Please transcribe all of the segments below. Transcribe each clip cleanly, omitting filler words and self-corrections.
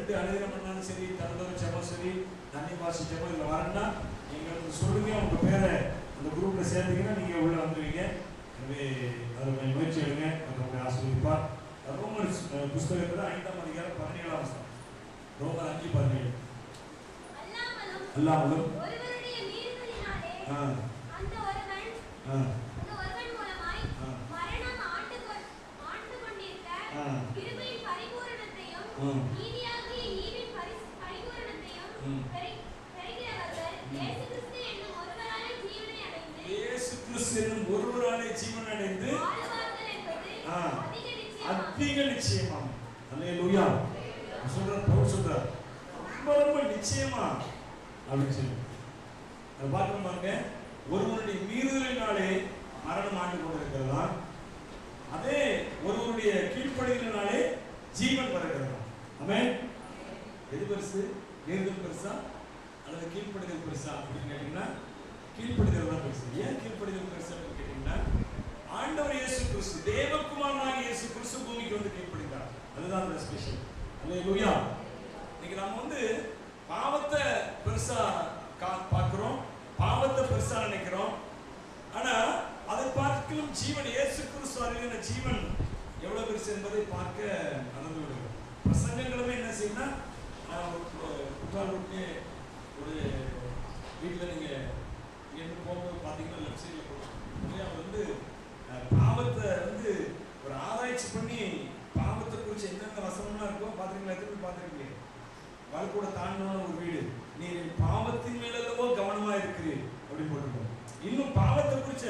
2 அனுதினம் பண்ணாலும் சரி, தனதொரு ஜெபம் சரி, தண்ணி பாசி ஜெபம் இதில் வரணும்னா நீங்கள் சொல்லுங்க, உங்கள் பேரை அந்த குரூப்பில் சேர்ந்தீங்கன்னா நீங்கள் உள்ளே வந்துடுவீங்க. எனவே அதை முயற்சி எடுங்க, அது உங்களை ஆசீர்வதிப்பார். ரோமர் புஸ்தகத்தில் 5ஆம் அதிகாரம் 17ஆம் வசனம். ரோமர் 5:17. அல்லாமலும் ஒருவராலே ஜீவன் அடைந்து அதிக நிச்சயமாம். அல்லேலூயா. பவுல் சொல்றார், ரொம்ப நிச்சயமா அப்படின்னு சொல்லி அதை பார்க்கணும் பாருங்க. ஒருவருடைய மீறுதலினாலே மரணம் ஆண்டு கொண்டிருக்கிறதா, அதே ஒருவருடைய கீழ்ப்படிதலினாலே ஜீவன் வருகிறதா. ஆமென். எது பெருசு? மீறுதல் பெருசா அல்லது கீழ்ப்படிதல் பெருசா அப்படின்னு கேட்டீங்கன்னா கீழ்ப்படிதல் தான் பெருசு. ஏன் கீழ்ப்படிதல் பெருசு அப்படின்னு கேட்டீங்கன்னா, ஆண்டவர் இயேசு கிறிஸ்து, தேவகுமாரனாகிய இயேசு கிறிஸ்து பூமிக்கு வந்து கீழ்ப்படிந்தார். அதுதான் ஸ்பெஷல். அல்லேலூயா. இன்னைக்கு நம்ம வந்து பாவத்தை பெருசா பார்க்கிறோம், பாவத்தை பெருசா நினைக்கிறோம். ஆனா அதை பார்க்கலும் ஜீவன், இயேசு கிறிஸ்து அருகின ஜீவன் எவ்வளவு பெருசு என்பதை பார்க்க நடந்து விடுகிறோம். பிரசங்கங்களுமே என்ன செய்யணும்னா, குற்றாலூருக்கு ஒரு வீட்டில் நீங்க இங்கேருந்து போகும்போது பார்த்தீங்கன்னா லெஃப்ட் சைடில் போகணும். அவர் வந்து பாவத்தை வந்து ஒரு ஆராய்ச்சி பண்ணி பாவத்தை குறித்து எந்தெந்த வசனம்லாம் இருக்கோ பார்த்துருக்கீங்களா? எத்தனை பார்த்துருக்கீங்க? வாழ்க்கூட தாண்டின ஒரு வீடு, நீ பாவத்தின் மேலவோ கவனமா இருக்கிறீர் அப்படின்னு போட்டிருக்கோம். இன்னும் பாவத்தை குறிச்ச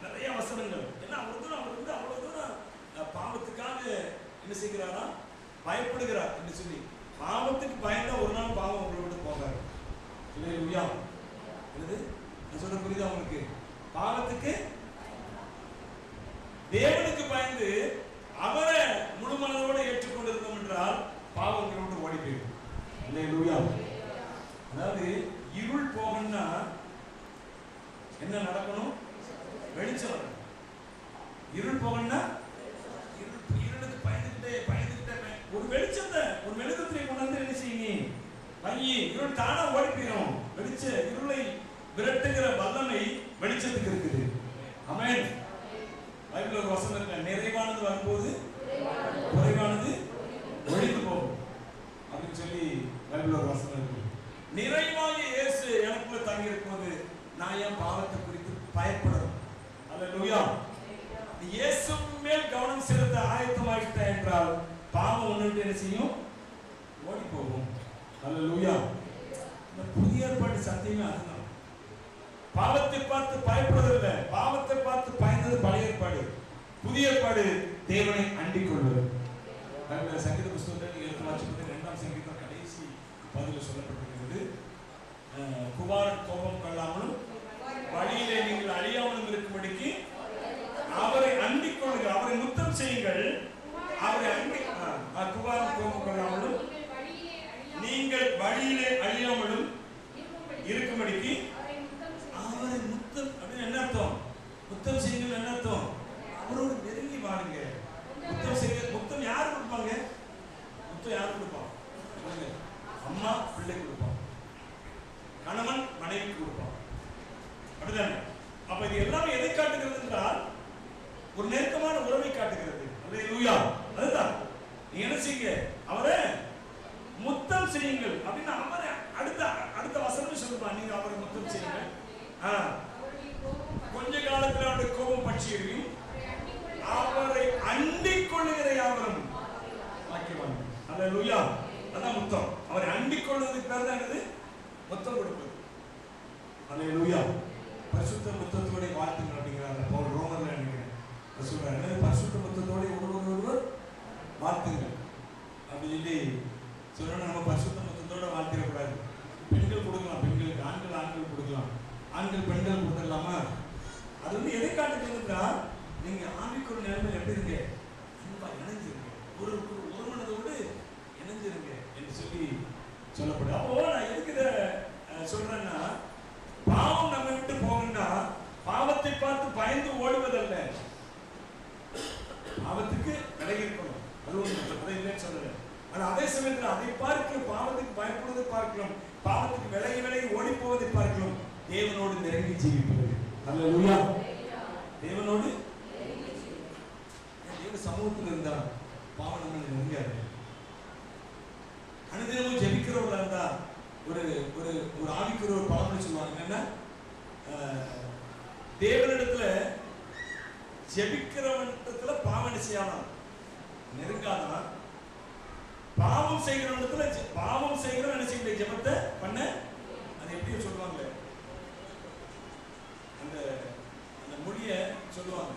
நிறைய வசனங்கள். ஏன்னா அவர் வந்து அவ்வளவு தூரம் பாவத்துக்காக என்ன செய்கிறாரா, பயப்படுகிறார் என்று சொல்லி. பாவத்துக்கு பயந்தா ஒரு நாள் பாவம் உங்களை விட்டு போகாது. இல்லையா? என்னது நான் சொல்ற புரியுதா உங்களுக்கு? பாவத்துக்கு தேவனுக்கு பயந்து அவரை முழு மனதோடு ஏற்றுக்கொண்டிருந்தோம் என்றால் பாவம் உங்களை விட்டு ஓடி போயிடும். அல்லேலூயா. அதாவது இருள் போகணும்னா என்ன நடக்கணும்? வெளிச்சம் வரணும். இருள் போகணும்னா இருளுக்கு பயந்துக்கிட்டே ஒரு வெளிச்சத்தை, ஒரு மெழுகுத்திரை கொண்டு வந்து என்ன செய்யுங்க, வங்கி இருள் தானா ஓடி போயிடும். வெளிச்ச இருளை விரட்டுகிற வல்லமை வெளிச்சத்துக்கு இருக்குது. ஆமென். பைபிள் ஒரு வசனம் இருக்கு, நிறைவானது வரும்போது குறைவானது ஒழிந்து போகும் அப்படின்னு சொல்லி பைபிள் ஒரு வசனம் இருக்கு. நிறைவாக இயேசு எனக்குள்ள தங்கி இருக்கும்போது நான் ஏன் பாவத்தை குறித்து பயப்படணும்? அல்லேலூயா. இயேசு மேல் கவனம் செலுத்த ஆயத்தமாகிட்ட என்றால் பாவம் ஒன்று என்ன செய்யும்? ஓடி போகும். அல்லேலூயா. இந்த புதிய ஏற்பாடு சத்தியமே அதுதான். பாவத்தை பார்த்து பயப்படுவதில்லை, பாவத்தை பார்த்து பயந்தது பழைய ஏற்பாடு. புதிய ஏற்பாடு தேவனை அண்டிக் கொள்வது. சங்கீத புஸ்தகத்தில் 2ஆம் சங்கீதம் கடைசி பதில் சொல்லப்பட்டிருக்கிறது. குமாரன் கோபம் கொள்ளாமலும் வழியிலே நீங்கள் அழியாமலும் இருக்கும்படிக்கு அவரை அண்டிக் கொள்ளுங்க, அவரை முத்தம் செய்யுங்கள். அவரை குமாரன் கோபம் கொள்ளாமலும் நீங்கள் வழியிலே அழியாமலும் இருக்கும்படிக்கு அவரை முத்தம் அப்படின்னு என்ன அர்த்தம்? முத்தம் செய்யுங்கள் என்ன அர்த்தம்? அவரோடு நெருங்கி வாழுங்க. முத்தம் செய்ய, முத்தம் யாரு கொடுப்பாங்க? முத்தம் யாரு கொடுப்பாங்க? அம்மா பிள்ளைக்கு கொடுப்பாங்க, கணவன் மனைவிக்கு கொடுப்பாங்க. அப்படிதானே? அப்ப இது எல்லாமே எதை காட்டுகிறது என்றால் ஒரு நெருக்கமான உறவை காட்டுகிறது. அல்லேலூயா. அதுதான் நீ என்ன செய்யுங்க, அவரை முத்தம் செய்யுங்கள் அப்படின்னு அவரை அடுத்த வசனம் சொல்லுவாங்க. நீங்க அவரை முத்தம் செய்யுங்கள். கொஞ்ச காலத்தில் அவருடைய கோபம் பட்சியும் அவரை அண்டிக் கொள்ளுகிற யாவரும் வாக்கியவான். அல்லேலூயா. அதான் முத்தம். அவரை அண்டிக் கொள்வதற்கு பேர் தான் என்னது? முத்தம் கொடுப்பது. அல்லேலூயா. பரிசுத்த முத்தத்தோட வாழ்த்துங்கள் அப்படிங்கிறாங்க பவுல் ரோமர்ல நினைக்கிறேன் சொல்றாரு. பரிசுத்த முத்தத்தோட ஒருவர் வாழ்த்துங்கள் அப்படி சொல்லி சொல்லணும். நம்ம பரிசுத்த முத்தத்தோட வாழ்த்திடக்கூடாது. பெண்கள் கொடுக்கலாம், பெண்களுக்கு, ஆண்கள் கொடுக்கலாம், ஆண்கள் பெண்கள் கொடுத்துடலாமா? அது வந்து எதை காட்டுகிறதுனா, நீங்க ஆவிக்குரிய நிலைமையில் எப்படி இருங்க, அன்பா இணைஞ்சிருங்க, ஒரு மனதோடு இணைஞ்சிருங்க என்று சொல்லி சொல்லப்படுது. அப்போ நான் எதுக்கு இதை சொல்றேன்னா, பாவம் நம்ம விட்டு போகணும்னா பாவத்தை பார்த்து பயந்து ஓடுவதல்ல, பாவத்துக்கு விலகி இருக்கணும். அது ஒன்று, அதை இல்லைன்னு சொல்லல. ஆனா அதே சமயத்தில் அதை பார்க்க அல்லேலூயா. தேவனோடு தேவ சமூகத்தில் இருந்தா பாவம் நம்ம நெருங்காது. அனுதினமும் ஜெபிக்கிறவர்களா இருந்தா ஒரு ஒரு ஒரு ஆவிக்குரிய ஒரு பழமொழி சொல்லுவாங்க, என்னன்னா தேவனிடத்துல ஜெபிக்கிறவனிடத்துல பாவம் செய்யலாம் நெருங்காதான், பாவம் செய்கிறவனிடத்துல பாவம் செய்கிறவன் என்ன செய்ய ஜெபத்தை பண்ண, அது எப்படி சொல்லுவாங்க, அந்த அந்த மொழிய சொல்லுவாங்க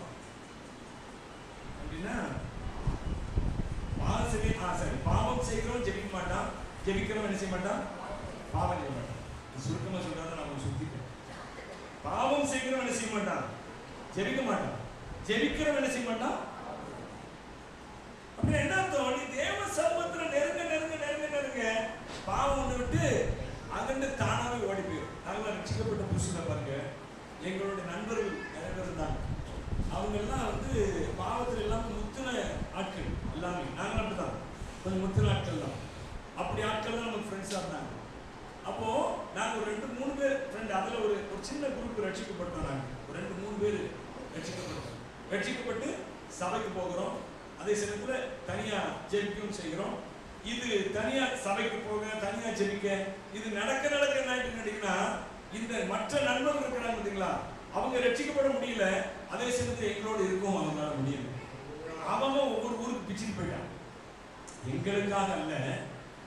அப்படின்னா, பாவம் செய்கிறவன் ஜெபிக்க மாட்டான், ஜெபிக்கிறவன் என்ன செய்ய மாட்டான், பாவம் செய்ய மாட்டான். சுருக்கமா சொல்றத நான் சுத்திட்டேன். பாவம் செய்கிறவன் என்ன செய்ய மாட்டான், ஜெபிக்க மாட்டான், ஜெபிக்கிறவன் என்ன செய்ய மாட்டான். அப்படி என்ன அர்த்தம், நீ தேவ சமூகத்துல நெருங்க நெருங்க நெருங்க நெருங்க பாவம் ஒன்று விட்டு அங்கிருந்து தானாவே ஓடி போயிடும். நாங்கள் ரட்சிக்கப்பட்ட புதுசுல பாருங்க, எங்களுடைய நண்பர்கள் நிறைய பேர் இருந்தாங்க. அவங்க எல்லாம் பாவத்தில் எல்லாம் முத்தின ஆட்கள் எல்லாமே. நாங்கள் அப்படிதான் கொஞ்சம் முத்தின ஆட்கள் தான். அப்படி ஆட்கள் தான் நமக்கு ஃப்ரெண்ட்ஸாக இருந்தாங்க. அப்போ நாங்கள் ஒரு 2-3 பேர் ஃப்ரெண்ட், அதில் ஒரு சின்ன குரூப் ரட்சிக்கப்பட்டோம். நாங்கள் ஒரு 2-3 பேர் ரட்சிக்கப்பட்டு சபைக்கு போகிறோம். அதே சமயத்தில் தனியாக ஜெபிக்கவும் செய்கிறோம். இது தனியாக சபைக்கு போக, தனியாக ஜெபிக்க, இது நடக்க நடக்குன்னா இந்த மற்ற நண்பர்கள் இருக்கிறாங்க பார்த்தீங்களா, அவங்க ரட்சிக்கப்பட முடியல. அதே சமயத்தில் எங்களோடு இருக்கவும் அவங்களால முடியல. அவங்க ஒவ்வொரு ஊருக்கு பிச்சுட்டு போயிட்டாங்க. எங்களுக்காக அல்ல,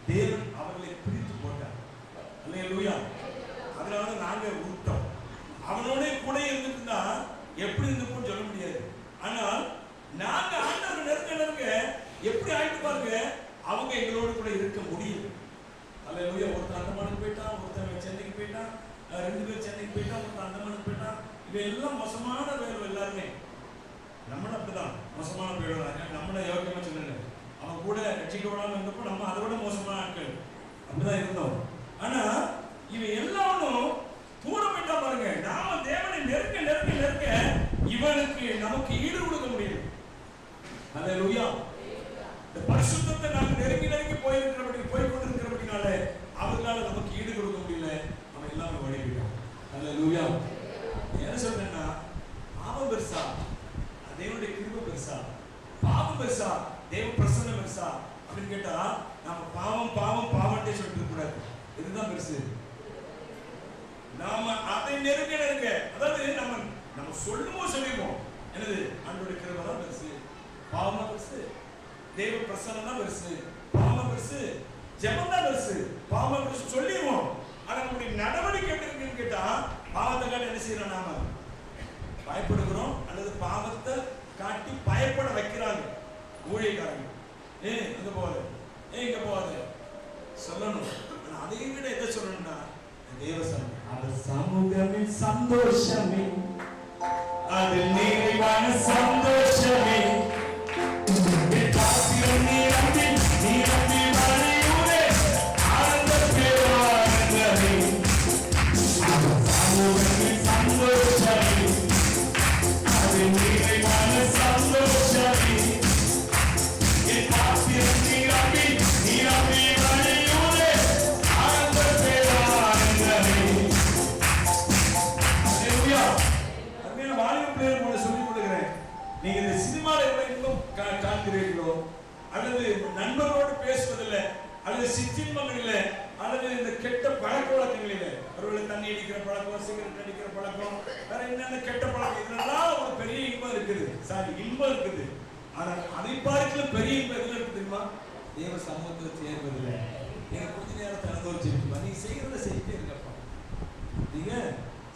தேவன் அவர்களை பிரித்து போட்டார். அல்லேலூயா. அதனால நாங்க விட்டோம். அவனோட கூட இருந்துட்டு தான் எப்படி இருந்துக்கும் சொல்ல முடியாது. ஆனால் நாங்க ஆண்டவர் நெருங்க நெருங்க எப்படி ஆயிட்டு பாருங்க, அவங்க எங்களோடு கூட இருக்க முடியும். அல்லேலூயா. ஒருத்தர் அந்தமானுக்கு போயிட்டான், ஒருத்தர் சென்னைக்கு போயிட்டான், 2 பேர் சென்னைக்கு போயிட்டான், ஒருத்தர் அந்தமானுக்கு போயிட்டான். இவ எல்லாம் மோசமான பேர். எல்லாருமே நம்மளும் அப்படிதான் மோசமான பேர். நம்மள யோக்கியமா சொல்லல, அவன் கூட ரட்சிக்கப்படாம இருந்தப்போ நம்ம அதை விட மோசமான ஆட்கள் அப்படிதான் இருந்தோம். ஆனா இவன் எல்லாரும் தூரம் போயிட்டா பாருங்க, நாம தேவனை நெருங்க நெருங்க நெருங்க இவனுக்கு நமக்கு ஈடு கொடுக்க முடியும். அல்லேலூயா. இந்த பரிசுத்தத்தை நாம நெருங்கி நெருங்கி போய் கொண்டிருக்கிறபடினால அவர்களால நமக்கு ஈடு கொடுக்க முடியல. அவன் எல்லாமே வழி போயிட்டான். அல்லேலூயா. என்ன சொல்றேன்னா, பாவம் பெருசா தேவனுடைய கிருபை பெருசா, பாவம் பெருசா தேவ பிரசன்னம் பெருசா அப்படின்னு கேட்டா, நாம பாவம் பாவம் பாவம்ட்டே சொல்லிட்டு இருக்க கூடாது. இதுதான் பெருசு. நாம அதை நெருங்க நெருங்க, அதாவது நம்ம சொல்லுவோம் சொல்லிடுவோம், என்னது ஆண்டவருடைய கிருபை தான் பெருசு, பாவம் தான் பெருசு, தேவ பிரசன்னம் தான் பெருசு, பாவம் பெருசு, ஜெபம் தான் பெருசு, பாவம் பெருசு சொல்லிடுவோம். ஆனா நம்முடைய நடவடிக்கை எப்படி இருக்குன்னு கேட்டா, பாவத்தை காட்டி என்ன செய்யறோம், நாம பயப்படுகிறோம் அல்லது பாவத்தை காட்டி பயப்பட வைக்கிறாங்க ஊழியக்காரங்க. அங்க போகாது, இங்க போகாது சொல்லணும். அதை விட எதை சொல்லணும்னா, தேவ சமூகமே சந்தோஷமே, அது நிறைவான சந்தோஷமே, நீங்க இந்த சினிமால எவ்வளவு இன்பம் காண்கிறீர்களோ, அல்லது நண்பர்களோடு பேசுவதில்லை, அல்லது சிற்றின்பங்கள் இல்லை, அல்லது இந்த கெட்ட பழக்க வழக்கங்கள் இல்லை, ஒருவேளை தண்ணி அடிக்கிற பழக்கம், சிகரெட் அடிக்கிற பழக்கம், வேற என்னென்ன கெட்ட பழக்கம், இதெல்லாம் ஒரு பெரிய இன்பம் இருக்குது. இன்பம் இருக்குது. ஆனா அதை பார்க்கல பெரிய இன்பம் எதுல இருக்கு தெரியுமா? தேவ சமூகத்துல சேர்வதில்லை. நீங்க கொஞ்ச நேரம் அனுபவிச்சிருக்கீங்க. நீங்க செய்யறத செஞ்சுட்டே இருக்கப்பா, நீங்க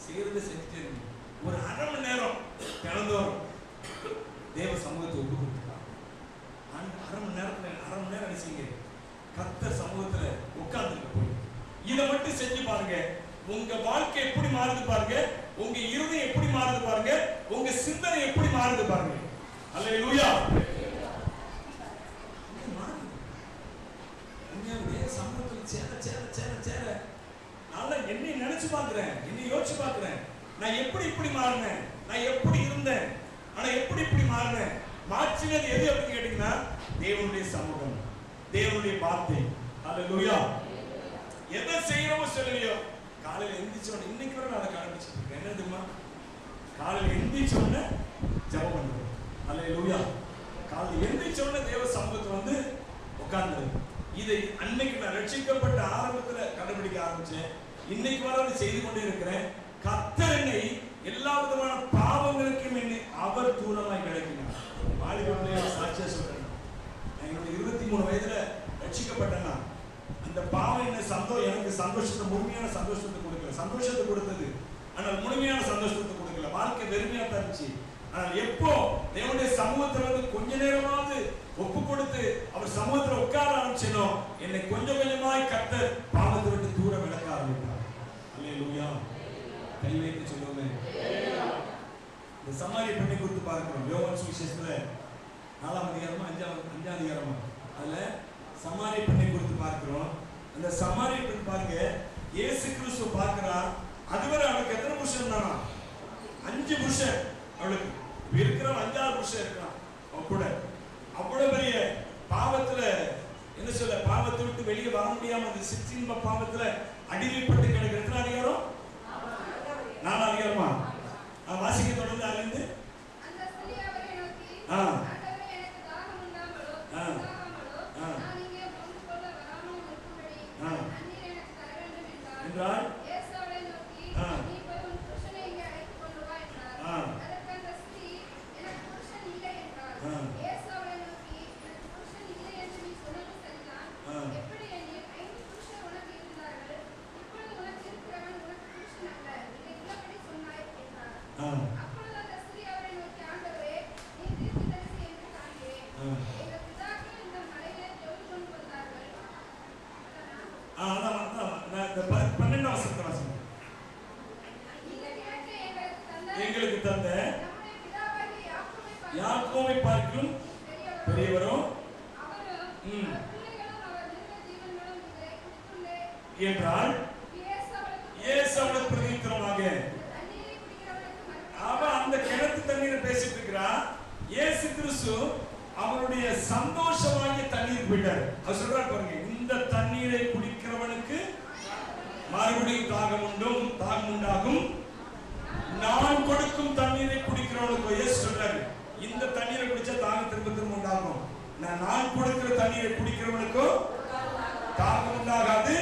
செய்யறத செஞ்சுட்டே இருக்கு. ஒரு 1/2 மணி நேரம் தினந்தோறும் தேவ சமூகத்தை ஒப்பு கொடுத்துருக்காங்க. 1/2 மணி நேரம் அடிச்சீங்க கர்த்தர் சமூகத்துல உட்கார்ந்து போய் இதை மட்டும் செஞ்சு பாருங்க. உங்க வாழ்க்கை எப்படி மாறுது பாருங்க, உங்க இருதயம் எப்படி மாறுது பாருங்க, உங்க சிந்தனை எப்படி மாறுது பாருங்க. அல்லேலூயா. சமூகத்தில் சேர சேர சேர சேர நான் என்னை நினைச்சு பார்க்கிறேன், என்னை யோசிச்சு பார்க்கிறேன். நான் எப்படி இப்படி மாறினேன், நான் எப்படி இருந்தேன், ஆனா எப்படி இப்படி மாறினேன். மாற்றினது எது அப்படின்னு கேட்டீங்கன்னா, தேவனுடைய சமூகம், தேவனுடைய வார்த்தை. அல்லேலூயா. எதை செய்யறோமோ சொல்லலையோ, காலையில எந்திரிச்சோட இன்னைக்கு வரை நான் அதை கடைபிடிச்சிட்டு இருக்கேன். என்ன தெரியுமா? காலையில் எந்திரிச்ச உடனே ஜெபம் பண்றது. அல்லேலூயா. காலையில் எந்திரிச்ச உடனே தேவ சமூகத்துல வந்து உட்கார்ந்து இதை அன்னைக்கு நான் ரட்சிக்கப்பட்ட ஆரம்பத்துல கண்டுபிடிக்க ஆரம்பிச்சேன். இன்னைக்கு வரை அதை செய்து கொண்டே இருக்கிறேன். கர்த்தர் என்னை எல்லா விதமான பாவங்களுக்கும் என்னை அவர் தூரமாய் விலக்கினார். வாலிபத்திலே சாட்சியா சொல்றேன். என்னுடைய 23 வயதுல ரட்சிக்கப்பட்டேன்னா அந்த பாவம் என்ன எனக்கு சந்தோஷத்தை, முழுமையான சந்தோஷத்தை கொடுக்கல. சந்தோஷத்தை கொடுத்தது, ஆனால் முழுமையான சந்தோஷத்தை கொடுக்கல. வாழ்க்கை வெறுமையா தான் இருந்துச்சு. ஆனால் எப்போ தேவனுடைய சமூகத்துல வந்து கொஞ்ச நேரமாவது ஒப்பு கொடுத்து அவர் சமூகத்துல உட்கார ஆரம்பிச்சேனோ என்னை கொஞ்சம் கொஞ்சமாய் கர்த்தர் பாவத்தை விட்டு தூரம் விலக்க ஆரம்பித்தார். அல்லேலூயா. கை வைத்து சொல்லுவோமே. இந்த சமாரிய பெண்ணை குறித்து பார்க்கிறோம். யோவான் சுவிசேஷத்துல 4ஆம் அதிகாரமா 5ஆம் அதிகாரமா அதுல சமாரிய பெண்ணை குறித்து பார்க்கிறோம். அந்த சமாரிய பெண் பாருங்க, இயேசு கிறிஸ்து பார்க்கிறார். அதுவரை அவளுக்கு எத்தனை புருஷன் தானா? 5 புருஷன். அவளுக்கு இருக்கிற 5ஆவது புருஷன் இருக்கான் அவ கூட. அவ்வளவு பெரிய பாவத்துல என்ன சொல்ல, பாவத்தை விட்டு வெளியே வர முடியாம அந்த சிற்றின்ப பாவத்துல அடிமைப்பட்டு கிடக்கிற எத்தனை அதிகாரம்? 4ஆம் அதிகாரமா? வாசிக்க தொடர்ந்து அதிலிருந்து என்றால் எங்களுக்கு தந்த யாக்கோபை பார்க்கும் பெரியவரும் என்றால் இயேசுவுக்கு பிரதித்திரமாக அவன் அந்த கிணத்து தண்ணீரை பேசிட்டு இருக்கிறார். இயேசு கிறிஸ்து அவருடைய சந்தோஷமாகிய தண்ணீர் விட்டார். அவர் சொல்றார் பாருங்க, இந்த தண்ணீரை குடிக்கிறவனுக்கு மறுபடியும் தாகம் உண்டாகும். நான் கொடுக்கும் தண்ணீரை குடிக்கிறவனுக்கு இயேசு சொல்றாரு, இந்த தண்ணீரை குடிச்சா தாகம் திரும்ப உண்டாகும். நான் கொடுக்கிற தண்ணீரை குடிக்கிறவனுக்கு தாகம் உண்டாகாது,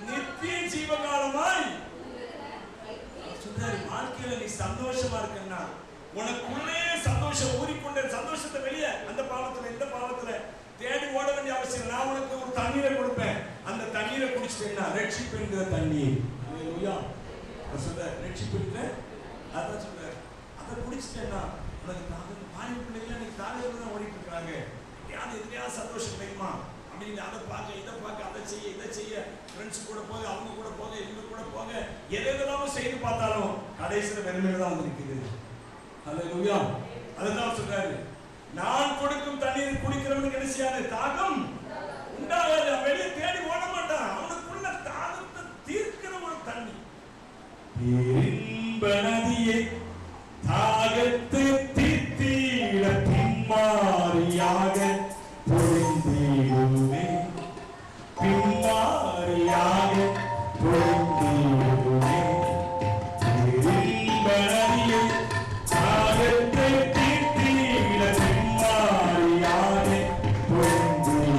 நித்திய ஜீவகாலமாய் சொல்றாரு. வாழ்க்கையில நீ சந்தோஷமா இருக்கன்னா உனக்குள்ளே சந்தோஷம் ஊறிக்கொண்ட சந்தோஷத்தை வெளியே அந்த பாவத்துல இந்த பாவத்துல தேடி ஓட வேண்டிய அவசியம். நான் உனக்கு ஒரு தண்ணீரை கொடுப்பேன், அந்த தண்ணீரை குடிச்சிட்டேன்னா ரட்சிப்பு என்கிற தண்ணீர். அல்லேலூயா. சொல்றாரு ரட்சிப்பு என்கிற அதான் சொல்றாரு. அதை குடிச்சிட்டேன்னா உனக்கு தாகம். பாதி பிள்ளைகள் இன்னைக்கு தாகம் தான் ஓடிட்டு இருக்காங்க. எதையாவது சந்தோஷம் கிடைக்குமா அப்படின்னு அதை பார்க்க இதை பார்க்க அதை செய்ய இதை செய்ய, ஃப்ரெண்ட்ஸ் கூட போக அவங்க கூட போக இவங்க கூட போக எதெல்லாம் செய்து பார்த்தாலும் கடைசியில் வெறுமையில தான் வந்து நிற்குது. அல்லேலூயா. அதுதான் சொல்றாரு, நான் கொடுக்கும் தண்ணீர் குடிக்கிறவனுக்கு என்ன செய்யாது, தாகம் உண்டாகாது. வெளியே தேடி ஓட மாட்டான். அவனுக்குள்ள தாகத்தை தீர்க்கிற ஒரு தண்ணி. இன்ப நதியே தாகத்தை தீர்த்திட பின்மாரியாக பொழிந்திடுவே, பின்மாரியாக பொழிந்திடுவே. இன்ப நதியே தாகத்தை தீர்த்திட பின்மாரியாக பொழிந்திடுவே.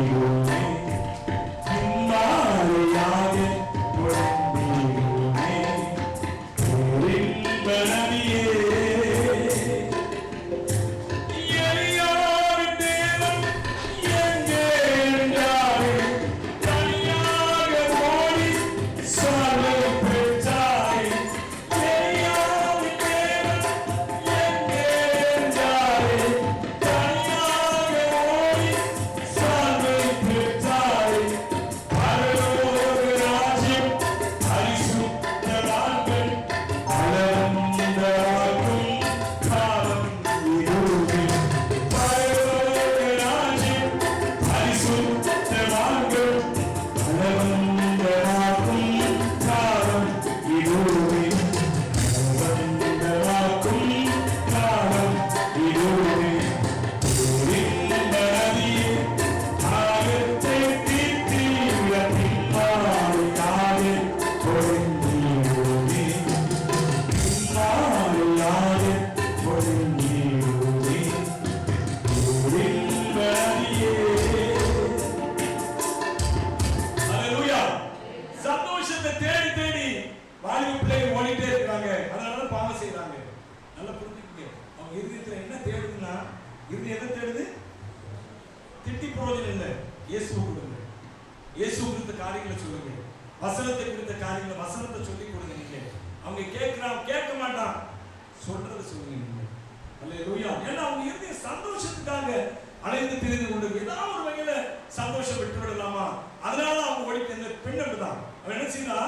பிரயோஜனம் இல்லை. இயேசுவை கொடுங்க, இயேசு குறித்த காரியங்களை சொல்லுங்க, வசனத்தை குறித்த காரியங்களை வசனத்தை சொல்லி கொடுங்க. நீங்க அவங்க கேட்கிறான் கேட்க மாட்டான், சொல்றதை சொல்லுங்க நீங்க. அல்லேலூயா. ஏன்னா அவங்க இருந்த சந்தோஷத்துக்காக அலைந்து திரிந்து கொண்டு ஏதாவது ஒரு வகையில சந்தோஷம் விட்டு விடலாமா, அதனால அவங்க ஓடிட்டு இந்த பெண் அப்படிதான். அவன் என்ன செய்யறா,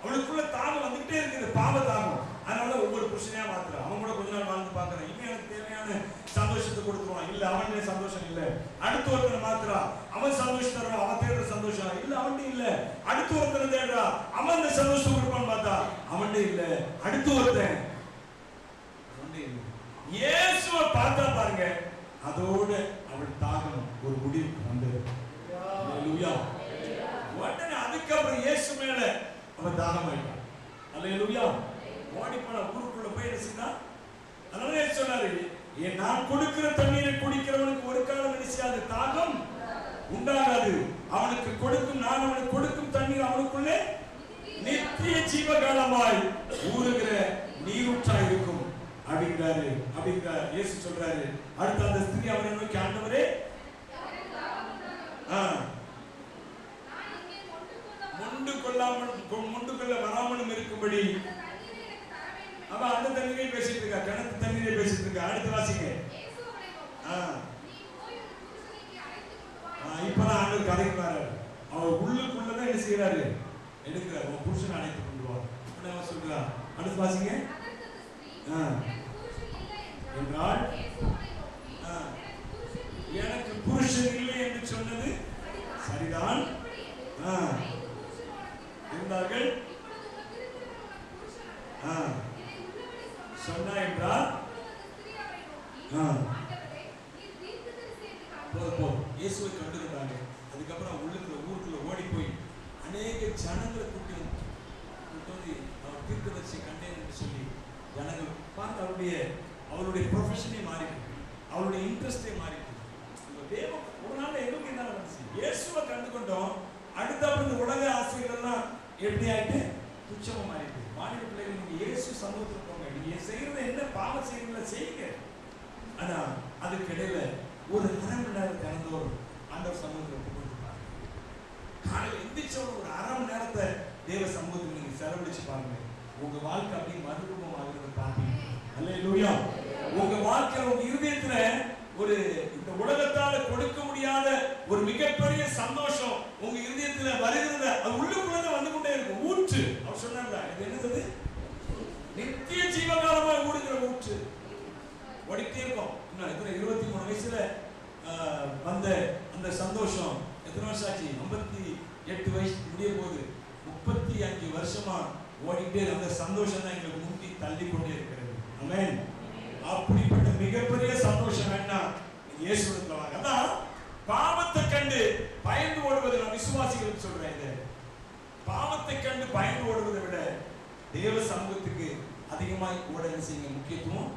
அவளுக்குள்ள தாகம் வந்துகிட்டே இருக்குது, பாவ தாகம். அதனால ஒவ்வொரு புருஷனையா மாத்துறான். அவன் கூட கொஞ்ச நாள் வாழ்ந்து பாக்குறான், இவன் எனக்கு தேவையான சந்தோஷத்தை கொடுத்துருவான், இல்ல அவனே சந்தோஷம் இல்ல. அடுத்த ஒருத்தனை மாத்துறா, அவன் சந்தோஷம் தருவான், அவன் தேடுற சந்தோஷம் இல்ல அவன்கிட்ட இல்ல. அடுத்த ஒருத்தனை தேடுறா, அவன் அந்த சந்தோஷம் கொடுப்பான்னு பார்த்தா அவன்கிட்ட இல்ல. அடுத்த ஒருத்தன் இயேசுவை பார்த்தா பாருங்க, அதோட அவள் தாகம் ஒரு முடிவுக்கு வந்தது. அல்லேலூயா. உடனே அதுக்கப்புறம் இயேசு மேல அவன் தாகம் ஆயிட்டான். அல்லேலூயா. ஓடி போன ஊருக்குள்ள போய் என்ன செய்தா, அதனால சொன்னாரு, நான் கொடுக்கிற தண்ணீரை குடிக்கிறவனுக்கு ஒரு காலம் நினைச்சாது தாகம் உண்டாகாது, அவனுக்கு கொடுக்கும் நான் அவனுக்கு கொடுக்கும் தண்ணீர் அவனுக்குள்ளே நித்திய ஜீவகாலமாய் ஊறுகிற நீரூற்றாய் இருக்கும் அப்படிங்கிறாரு. அப்படிங்கிற இயேசு சொல்றாரு. அடுத்து அந்த ஸ்திரீ அவரை நோக்கி, ஆண்டவரே முண்டு கொள்ள வராமலும் இருக்கும்படி, அவ அந்த தண்ணீரை பேசிட்டு இருக்கா, கிணத்து தண்ணீரை பேசிட்டு இருக்கா. அடுத்து வாசிங்க. இப்பதான் ஆண்டவர் கதைக்கு வராரு. அவர் உள்ளுக்குள்ளதான் என்ன செய்யறாரு, எடுக்கிறார். உன் புருஷனை அழைத்து கொண்டு வா அப்படின்னு சொல்றா. அடுத்து வாசிங்க. என்றால் எனக்கு புருஷன் இல்லை என்று சொன்னது சரிதான், இருந்தார்கள் சொன்னா என்றால் இயேசுவை கண்டிருந்தாங்க. அதுக்கப்புறம் ஊருக்குள்ள ஓடி போய் அநேக ஜனங்களை கூட்டி வந்து அவர் தீர்க்கதரிசி கண்டேன் என்று சொல்லி ஜனங்கள் பார்த்து அவருடைய ப்ரொஃபஷனே மாறிட்டு, அவருடைய இன்ட்ரெஸ்டே மாறிட்டு. தேவம் ஒரு நாள் எதுவும் என்ன நடந்துச்சு, இயேசுவை கண்டு கொண்டோம். அடுத்த இந்த உலக ஆசைகள்லாம் எப்படி ஆயிட்டு துச்சமா மாறிட்டு. மாநில பிள்ளைகள், நீங்க இயேசு சமூகத்தில் போங்க, நீங்க செய்யறது என்ன பாவம் செய்யறதுல செய்யுங்க. ஆனா அதுக்கு இடையில ஒரு அரை மணி நேரம் திறந்தோர் ஆண்டவர் சமூகத்தில் கொடுத்துருப்பாங்க. காலையில் எந்திரிச்சவங்க ஒரு அரை மணி நேரத்தை தேவ சமூகத்தில் நீங்க செலவழிச்சு பாருங்க, உங்க வாழ்க்கை அப்படியே மறுரூபம் ஆகுறது பாப்பீங்க. அல்லேலூயா. உங்க வாழ்க்கை உங்க இருதயத்துல ஒரு இந்த உலகத்தால கொடுக்க முடியாத ஒரு மிகப்பெரிய சந்தோஷம் உங்க இருதயத்துல வருகிறது. அது உள்ளுக்குள்ள வந்து கொண்டே இருக்கும். ஊற்று அவர் சொன்னாங்க, இது என்னது, நித்திய ஜீவகாலமா ஊடுகிற ஊற்று ஓடிட்டே இருக்கும். இன்னும் எத்தனை 23 வயசுல வந்த அந்த சந்தோஷம் எத்தனை வருஷம் ஆச்சு, 58 வயசு முடிய போது 35 வருஷமா ஓடிட்டே அந்த சந்தோஷம் தான் எங்களுக்கு முந்தி தள்ளி கொண்டே இருக்கிறது. ஆமென். அப்படிப்பட்ட மிகப்பெரிய சந்தோஷம் என்ன, இயேசுவிடத்துல வாங்க. அதான் பாவத்தை கண்டு பயந்து ஓடுவது. நான் விசுவாசிகளுக்கு சொல்றேன், இது பாவத்தை கண்டு பயந்து ஓடுவதை விட தேவ சமூகத்துக்கு அதிகமாய் ஓட செய்யுங்க, முக்கியத்துவம்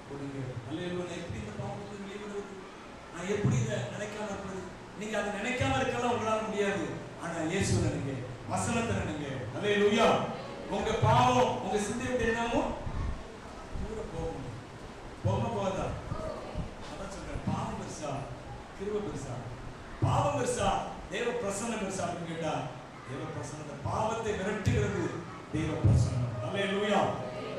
கொடுங்க. அல்லேலூயா. எப்படி இந்த பாவத்தை வெளியே வருவது, நான் எப்படி இதை நினைக்காம இருக்கிறது? நீங்க அதை நினைக்காம இருக்கலாம் உங்களால முடியாது. ஆனா இயேசுவை நினைங்க, வசனத்தை நினைங்க. அல்லேலூயா. உங்க பாவம் உங்க சிந்தை என்னமோ தூர போகும், போகாதா? அதான் சொல்றேன், பாவம் பெருசா கிருபை பெருசா? பாவம் பெருசா தேவ பிரசன்னம் பெருசா அப்படின்னு கேட்டா, தேவ பிரசன்னத்தை, பாவத்தை விரட்டுகிறது தேவ பிரசன்னம். அல்லேலூயா.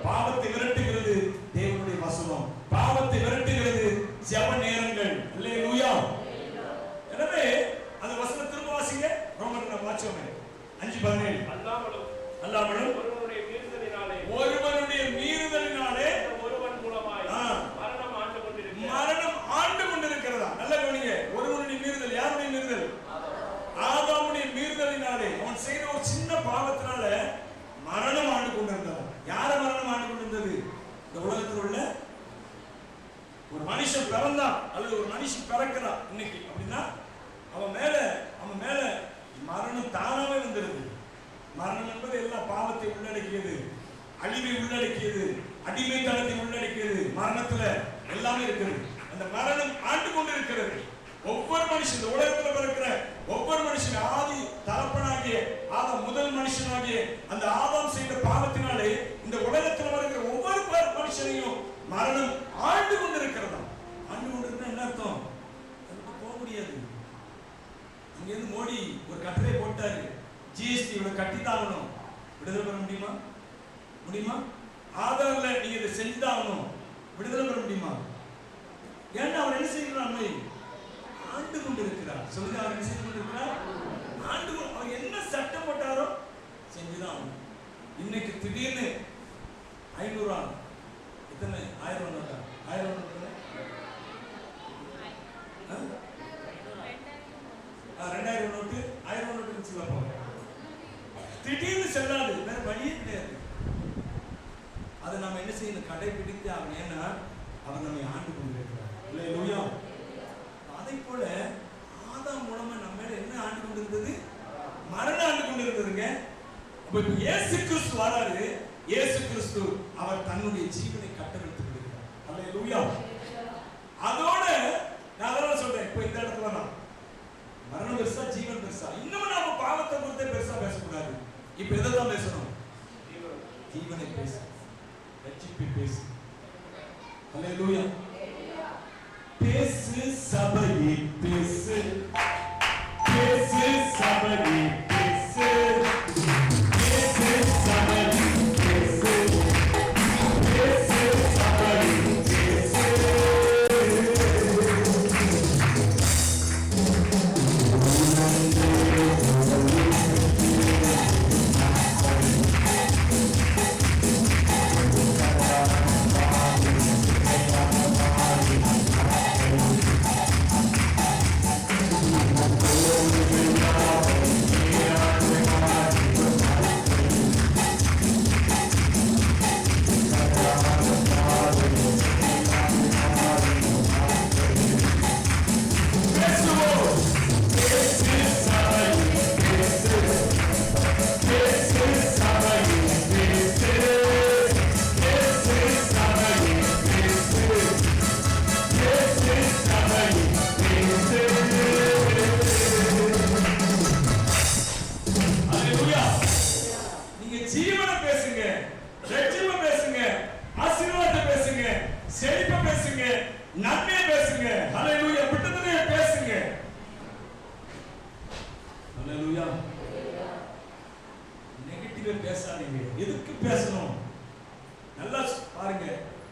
பாவத்தை விரட்டுகிறது தேவனுடைய வசனம், பாவத்தை விரட்டுகிறது ஜெப நேரங்கள். அல்லேலூயா. எனவே அந்த வசனம் திரும்ப வாசிங்க. ரோமர்ல வாசிச்சோமே 5:17. அல்லாமலும் ஒருவனுடைய மீறுதலினாலே ஒருவன் மூலமாய் மரணம் ஆண்டு கொண்டிருக்கிறதா? நல்ல கவனிங்க. ஒருவனுடைய மீறுதல், யாருடைய மீறுதல்? ஆதாமுடைய மீறுதலினாலே, அவன் செய்த ஒரு சின்ன பாவத்தினால மரணம் ஆண்டு கொண்டிருந்தது. யார மரணம் ஆண்டு கொண்டிருந்தது? இந்த உலகத்தில் உள்ள ஒரு மனுஷன் பிறந்தான் அல்லது ஒரு மனுஷன் பிறக்கிறான் இன்னைக்கு அப்படின்னா அவன் மேல மரணம் தானாவே வந்துருது. மரணம் என்பது எல்லாம் பாவத்தை உள்ளடக்கியது, அழிவை உள்ளடக்கியது, அடிமைத்தனத்தை உள்ளடக்கியது. மரணத்துல எல்லாமே இருக்கிறது. அந்த மரணம் ஆண்டு கொண்டு இருக்கிறது. ஒவ்வொரு மனுஷன், இந்த உலகத்துல பிறக்கிற ஒவ்வொரு மனுஷன், ஆதி தகப்பனாகிய ஆதாம், முதல் மனுஷனாகிய அந்த ஆதாம் செய்த பாவத்தினாலே இந்த உலகத்துல வருகிற ஒவ்வொரு மனுஷனையும் மரணம் ஆண்டு கொண்டு இருக்கிறதா? ஆண்டு கொண்டு இருந்தா என்ன அர்த்தம்? போக முடியாது. இங்கிருந்து மோடி ஒரு கட்டளை போட்டாரு, ஜிஎஸ்டி இவ்வளவு கட்டித்தாகணும், விடுதலை பெற முடியுமா? முடியுமா? ஆதார்ல நீங்க இதை செஞ்சுதாகணும், விடுதலை பெற முடியுமா? ஏன்னா அவர் என்ன செய்கிறார்? ஆண்டு கொண்டு இருக்கிறார். சொல்லுங்க, அவர் என்ன செய்து கொண்டு இருக்கிறார்? ஆண்டு. அவர் என்ன சட்டம் போட்டாரோ செஞ்சுதான் ஆகணும். இன்னைக்கு திடீர்னு 500 எத்தனை 1000 நோட்டா? 1000 நோட்டு 2000 நோட்டு 1000 நோட்டு சொல்ல போறோம். திடீர்னு செல்லாது, வேற வழியே கிடையாது. அதை நம்ம என்ன செய்யணும்? கடைபிடித்து ஆகணும். ஏன்னா அவர் நம்மை ஆண்டு கொண்டிருக்கிறார். அல்லேலூயா. அதை போல ஆதாம் மூலமா நம்ம மேல என்ன ஆண்டு கொண்டிருந்தது? மரணம் ஆண்டு கொண்டிருந்ததுங்க. அப்ப இயேசு கிறிஸ்து வராரு. இயேசு கிறிஸ்து அவர் தன்னுடைய ஜீவனை கட்டவிழ்த்து விடுகிறார். அல்லேலூயா. அதோட நான் அதனால சொல்றேன், இப்ப இந்த இடத்துல நான் மரணம் பெருசா, ஜீவன் பெருசா? இன்னும் நாம பாவத்தை குறித்து பெருசா பேசக்கூடாது. இப்ப எதெல்லாம் பேசணும்? ஜீவனை பேசு, ரட்சிப்பை பேசு. அல்லேலூயா. பேசு சபையே பேசு, பேசு சபையே பேசு, பேசு சபையே பேசு, பேசு சபையே பேசு.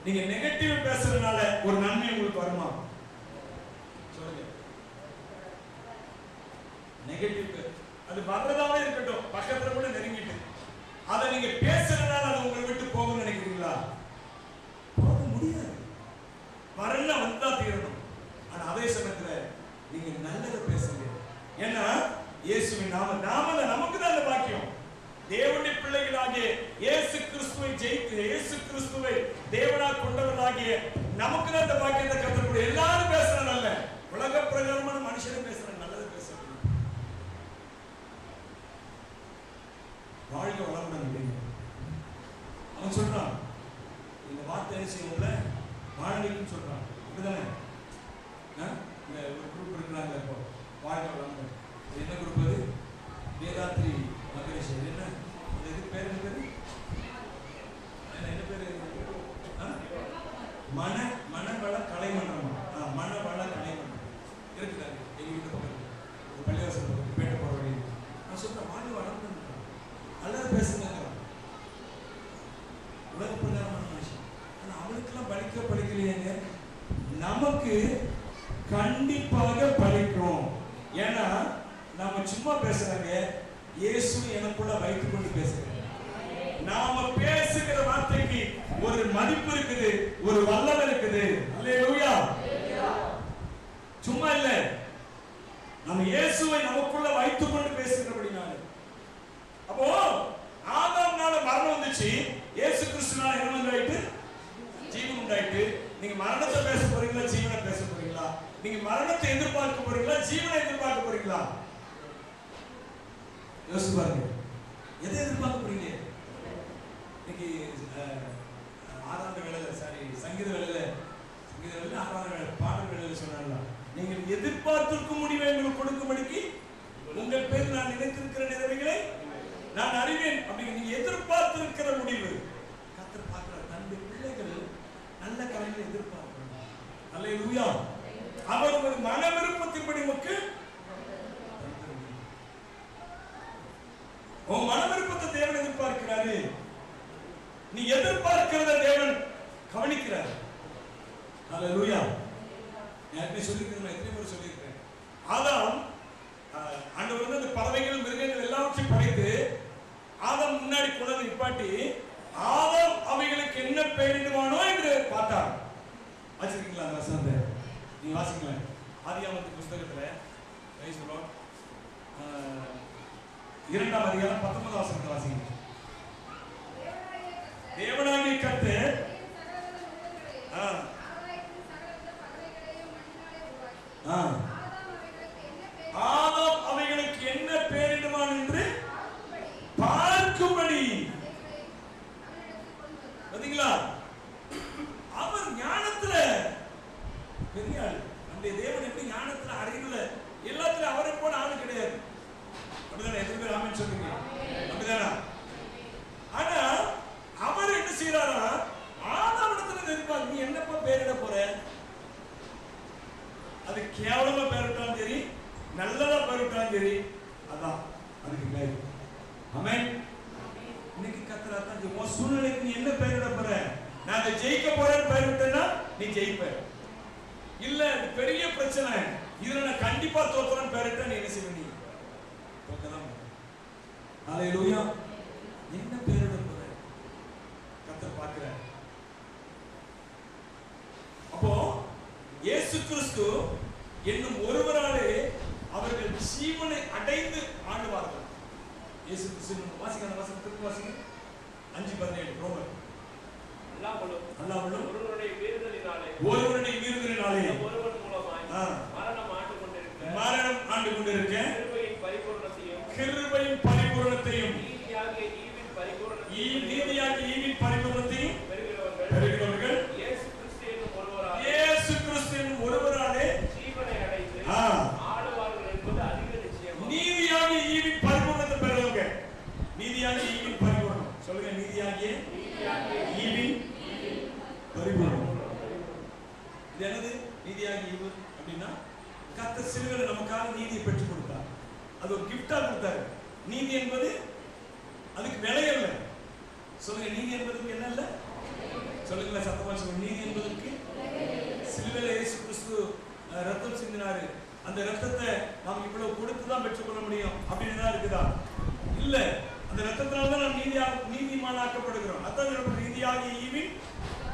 நீங்க நெகட்டிவ் பேசுறதுனால ஒரு நன்மை உங்களுக்கு வருமா? சொல்லுங்க. நெகட்டிவ் அது வர்றதாவே இருக்கட்டும், பக்கத்துல கூட நெருங்கிட்டு அதை நீங்க பேசுறதுனால அது உங்களை விட்டு போகணும்னு நினைக்கிறீங்களா? போக முடியாது. வரல வந்தா தீரணும். ஆனா அதே சமயத்துல நீங்க நல்லதை பேசுங்க. ஏன்னா இயேசுவின் நாம நமக்கு தான் அந்த பாக்கியம். தேவனுடைய பிள்ளைகளாகிய இயேசு கிறிஸ்துவை ஜெயித்து இயேசு கிறிஸ்துவை தேவனாக கொண்டவர்களாகிய நமக்கு தான் இந்த பாக்கியத்தை கற்றுக்கூடிய. எல்லாரும் பேசுற நல்ல உலக பிரகாரமான மனுஷனும் பேசுற நல்லது பேசுறது. வாழ்க்கை வளமுடன் அவன் சொல்றான், இந்த வார்த்தை என்ன செய்யல வாழ்க்கைன்னு சொல்றான். அப்படிதானே? ஒரு குரூப் இருக்கிறாங்க இப்போ வாழ்க்கை வளமுடன். என்ன குரூப் அது? வேதாத்ரி மகரிஷி. என்ன இது பேர்? என்ன பேரு? என்ன பேரு? மனவள கலைமன்றம். மனவள கலைமன்றம் இருக்குதாங்க எங்க வீட்டு பக்கத்துல ஒரு பள்ளிவாசல் பக்கத்துல பேட்ட போற வழி. நான் சொல்றேன், வாழ்க்கை வளமுடன் அல்லது பேசுங்க. உலக பிரகாரமான மனுஷன். ஆனா அவனுக்கெல்லாம் படிக்கலையேங்க. நமக்கு கண்டிப்பாக படிக்கும். ஏன்னா நாம சும்மா பேசுறாங்க, இயேசு எனக்குள்ள வைத்துக் கொண்டு பேசுறாங்க. நாம பேசுகிற வார்த்தைக்கு ஒரு மதிப்பு இருக்குது, ஒரு வல்லமை இருக்குது. அல்லேலூயா. சும்மா இல்ல, நம்ம இயேசுவை நமக்குள்ள வைத்துக் கொண்டு பேசுகிறபடினால. அப்போ ஆதாம்னால மரணம் வந்துச்சு, இயேசு கிறிஸ்துனால என்ன உண்டாயிட்டு? ஜீவன் உண்டாயிட்டு. நீங்க மரணத்தை பேச போறீங்களா, ஜீவனை பேச போறீங்களா? நீங்க மரணத்தை எதிர்பார்க்க போறீங்களா, ஜீவனை எதிர்பார்க்க போறீங்களா? யோசிச்சு பாருங்க, எதை எதிர்பார்க்க போறீங்க? இன்னைக்கு ஆறாண்டு வேலையில சங்கீத வேலையில ஆறாண்டு வேலை பாடல் வேலையில சொன்னாங்க, நீங்கள் எதிர்பார்த்திருக்கும் முடிவை உங்களுக்கு கொடுக்கும்படிக்கு உங்கள் பேர் நான் நினைத்திருக்கிற நிலைமைகளை நான் அறிவேன். அப்படி நீங்க எதிர்பார்த்திருக்கிற முடிவு கர்த்தர் பார்க்கிறார். தன்னுடைய பிள்ளைகள் நல்ல காரியங்களை எதிர்பார்க்கிறார். அல்லேலூயா. அவர் ஒரு மன விருப்பத்தின்படி நமக்கு உன் மன விருப்பத்தை தேவன் எதிர்பார்க்கிறாரு. நீ எதிர்பார்க்கிறத தேவன் கவனிக்கிறார். ஹalleluya. நான் சொல்லிருக்கேன், எத்தனை முறை சொல்லியிருக்கேன். ஆதாம் ஆண்டவர் வந்து அந்த பறவைகள் மிருகங்கள் எல்லாவற்றையும் படைத்து ஆதாம் முன்னாடி கொண்டு நிப்பாட்டி ஆதாம் அவைகளுக்கு என்ன பெயரிடுவானோ என்று பார்த்தார். வாசிக்கிறீங்களா அந்த வசனத்தை? நீங்க வாசிக்கலாம். ஆதியாகமத்தின் புத்தகத்துல 2ஆம் அதிகாரம் 19ஆம் வசனத்தை வாசிங்க. தேவனாகிய கர்த்தர் ஆதாம் அவைகளுக்கு என்ன பெயரிடுவான் என்று பார்க்கும்படி. பாத்தீங்களா? அவர் ஞானத்துல பெரிய ஆள். நம்முடைய தேவன் எப்படி ஞானத்துல, அறிவுல, எல்லாத்துல அவரை போல ஆளு கிடையாது. அப்படிதானே? எத்தனை பேர் ஆமென் சொல்றீங்க? அப்படிதானா? ஆனா அவர் என்ன செய்யறாரா? ஆதாமிடத்துல தெரிப்பார், நீ என்னப்பா பேரிட போற? அது கேவலமா பேரிட்டாலும் சரி, நல்லதா பேரிட்டாலும் சரி, அதான் அதுக்கு பேர். ஆமென். இன்னைக்கு கத்தராதான் உன் சூழ்நிலைக்கு நீ என்ன பேரிட போற? நான் அதை ஜெயிக்க போறேன்னு பேரிட்டேன்னா நீ ஜெயிப்ப. இல்ல பெரிய பிரச்சனை, இதுல நான் கண்டிப்பா தோத்துறேன்னு பேரிட்டா நீ என்ன செய்வ? நீ தோக்கதான். ஹalleluya. என்ன பேரிட போற? கர்த்தர் பார்க்கிறார். அப்போ இயேசு கிறிஸ்து என்னும் ஒருவராலே அவர்கள் ஜீவனை அடைந்து ஆளுவார்கள். இயேசு கிறிஸ்து வாசிங்க, அந்த வசனத்துக்கு வாசிங்க. 5:17 ரோமர். அல்லாமலும் ஒருவருடைய மீறுதலினாலே ஒருவன் மூலமாய் மரணம் ஆண்டு கொண்டிருக்க கிருபையின் பரிபூரணத்தையும் நீதியாகிய ஈவின் பரிபூரணத்தையும் பெறுகிறவர்கள் இயேசு கிறிஸ்து என்னும் ஒருவராலே ஜீவனை அடைந்து ஆளுவார்கள் என்பது அதிக நிச்சயம். நீதியாகிய ஈவின் பரிபூரணத்தை பெறுறவங்க. நீதியாகிய ஈவின் பரிபூரணம் சொல்லுங்க. நீதியாகிய ஈவின் பரிபூரணம். இது என்னது? நீதியாகிய ஈவு அப்படின்னா கர்த்தர் சிலுவையில் நமக்காக நீதியை பெற்றுக் கொடுத்தார். அது ஒரு கிஃப்டா கொடுத்தாரு. நீதி என்பது அதுக்கு விலை அல்ல. சொல்லுங்க, நீதி என்பதுக்கு என்ன இல்ல? சொல்லுங்களேன், சத்தமா சொல்லுங்க. நீதி என்பதற்கு சிலுவையில் இயேசு கிறிஸ்து ரத்தம் சிந்தினாரு. அந்த ரத்தத்தை நாம் இவ்வளவு கொடுத்துதான் பெற்றுக்கொள்ள முடியும் அப்படின்னு தான் இருக்குதா? இல்ல, அந்த ரத்தத்தினால தான் நாம் நீதிமானாக்கப்படுகிறோம். அதான் நீதியாகிய ஈவின்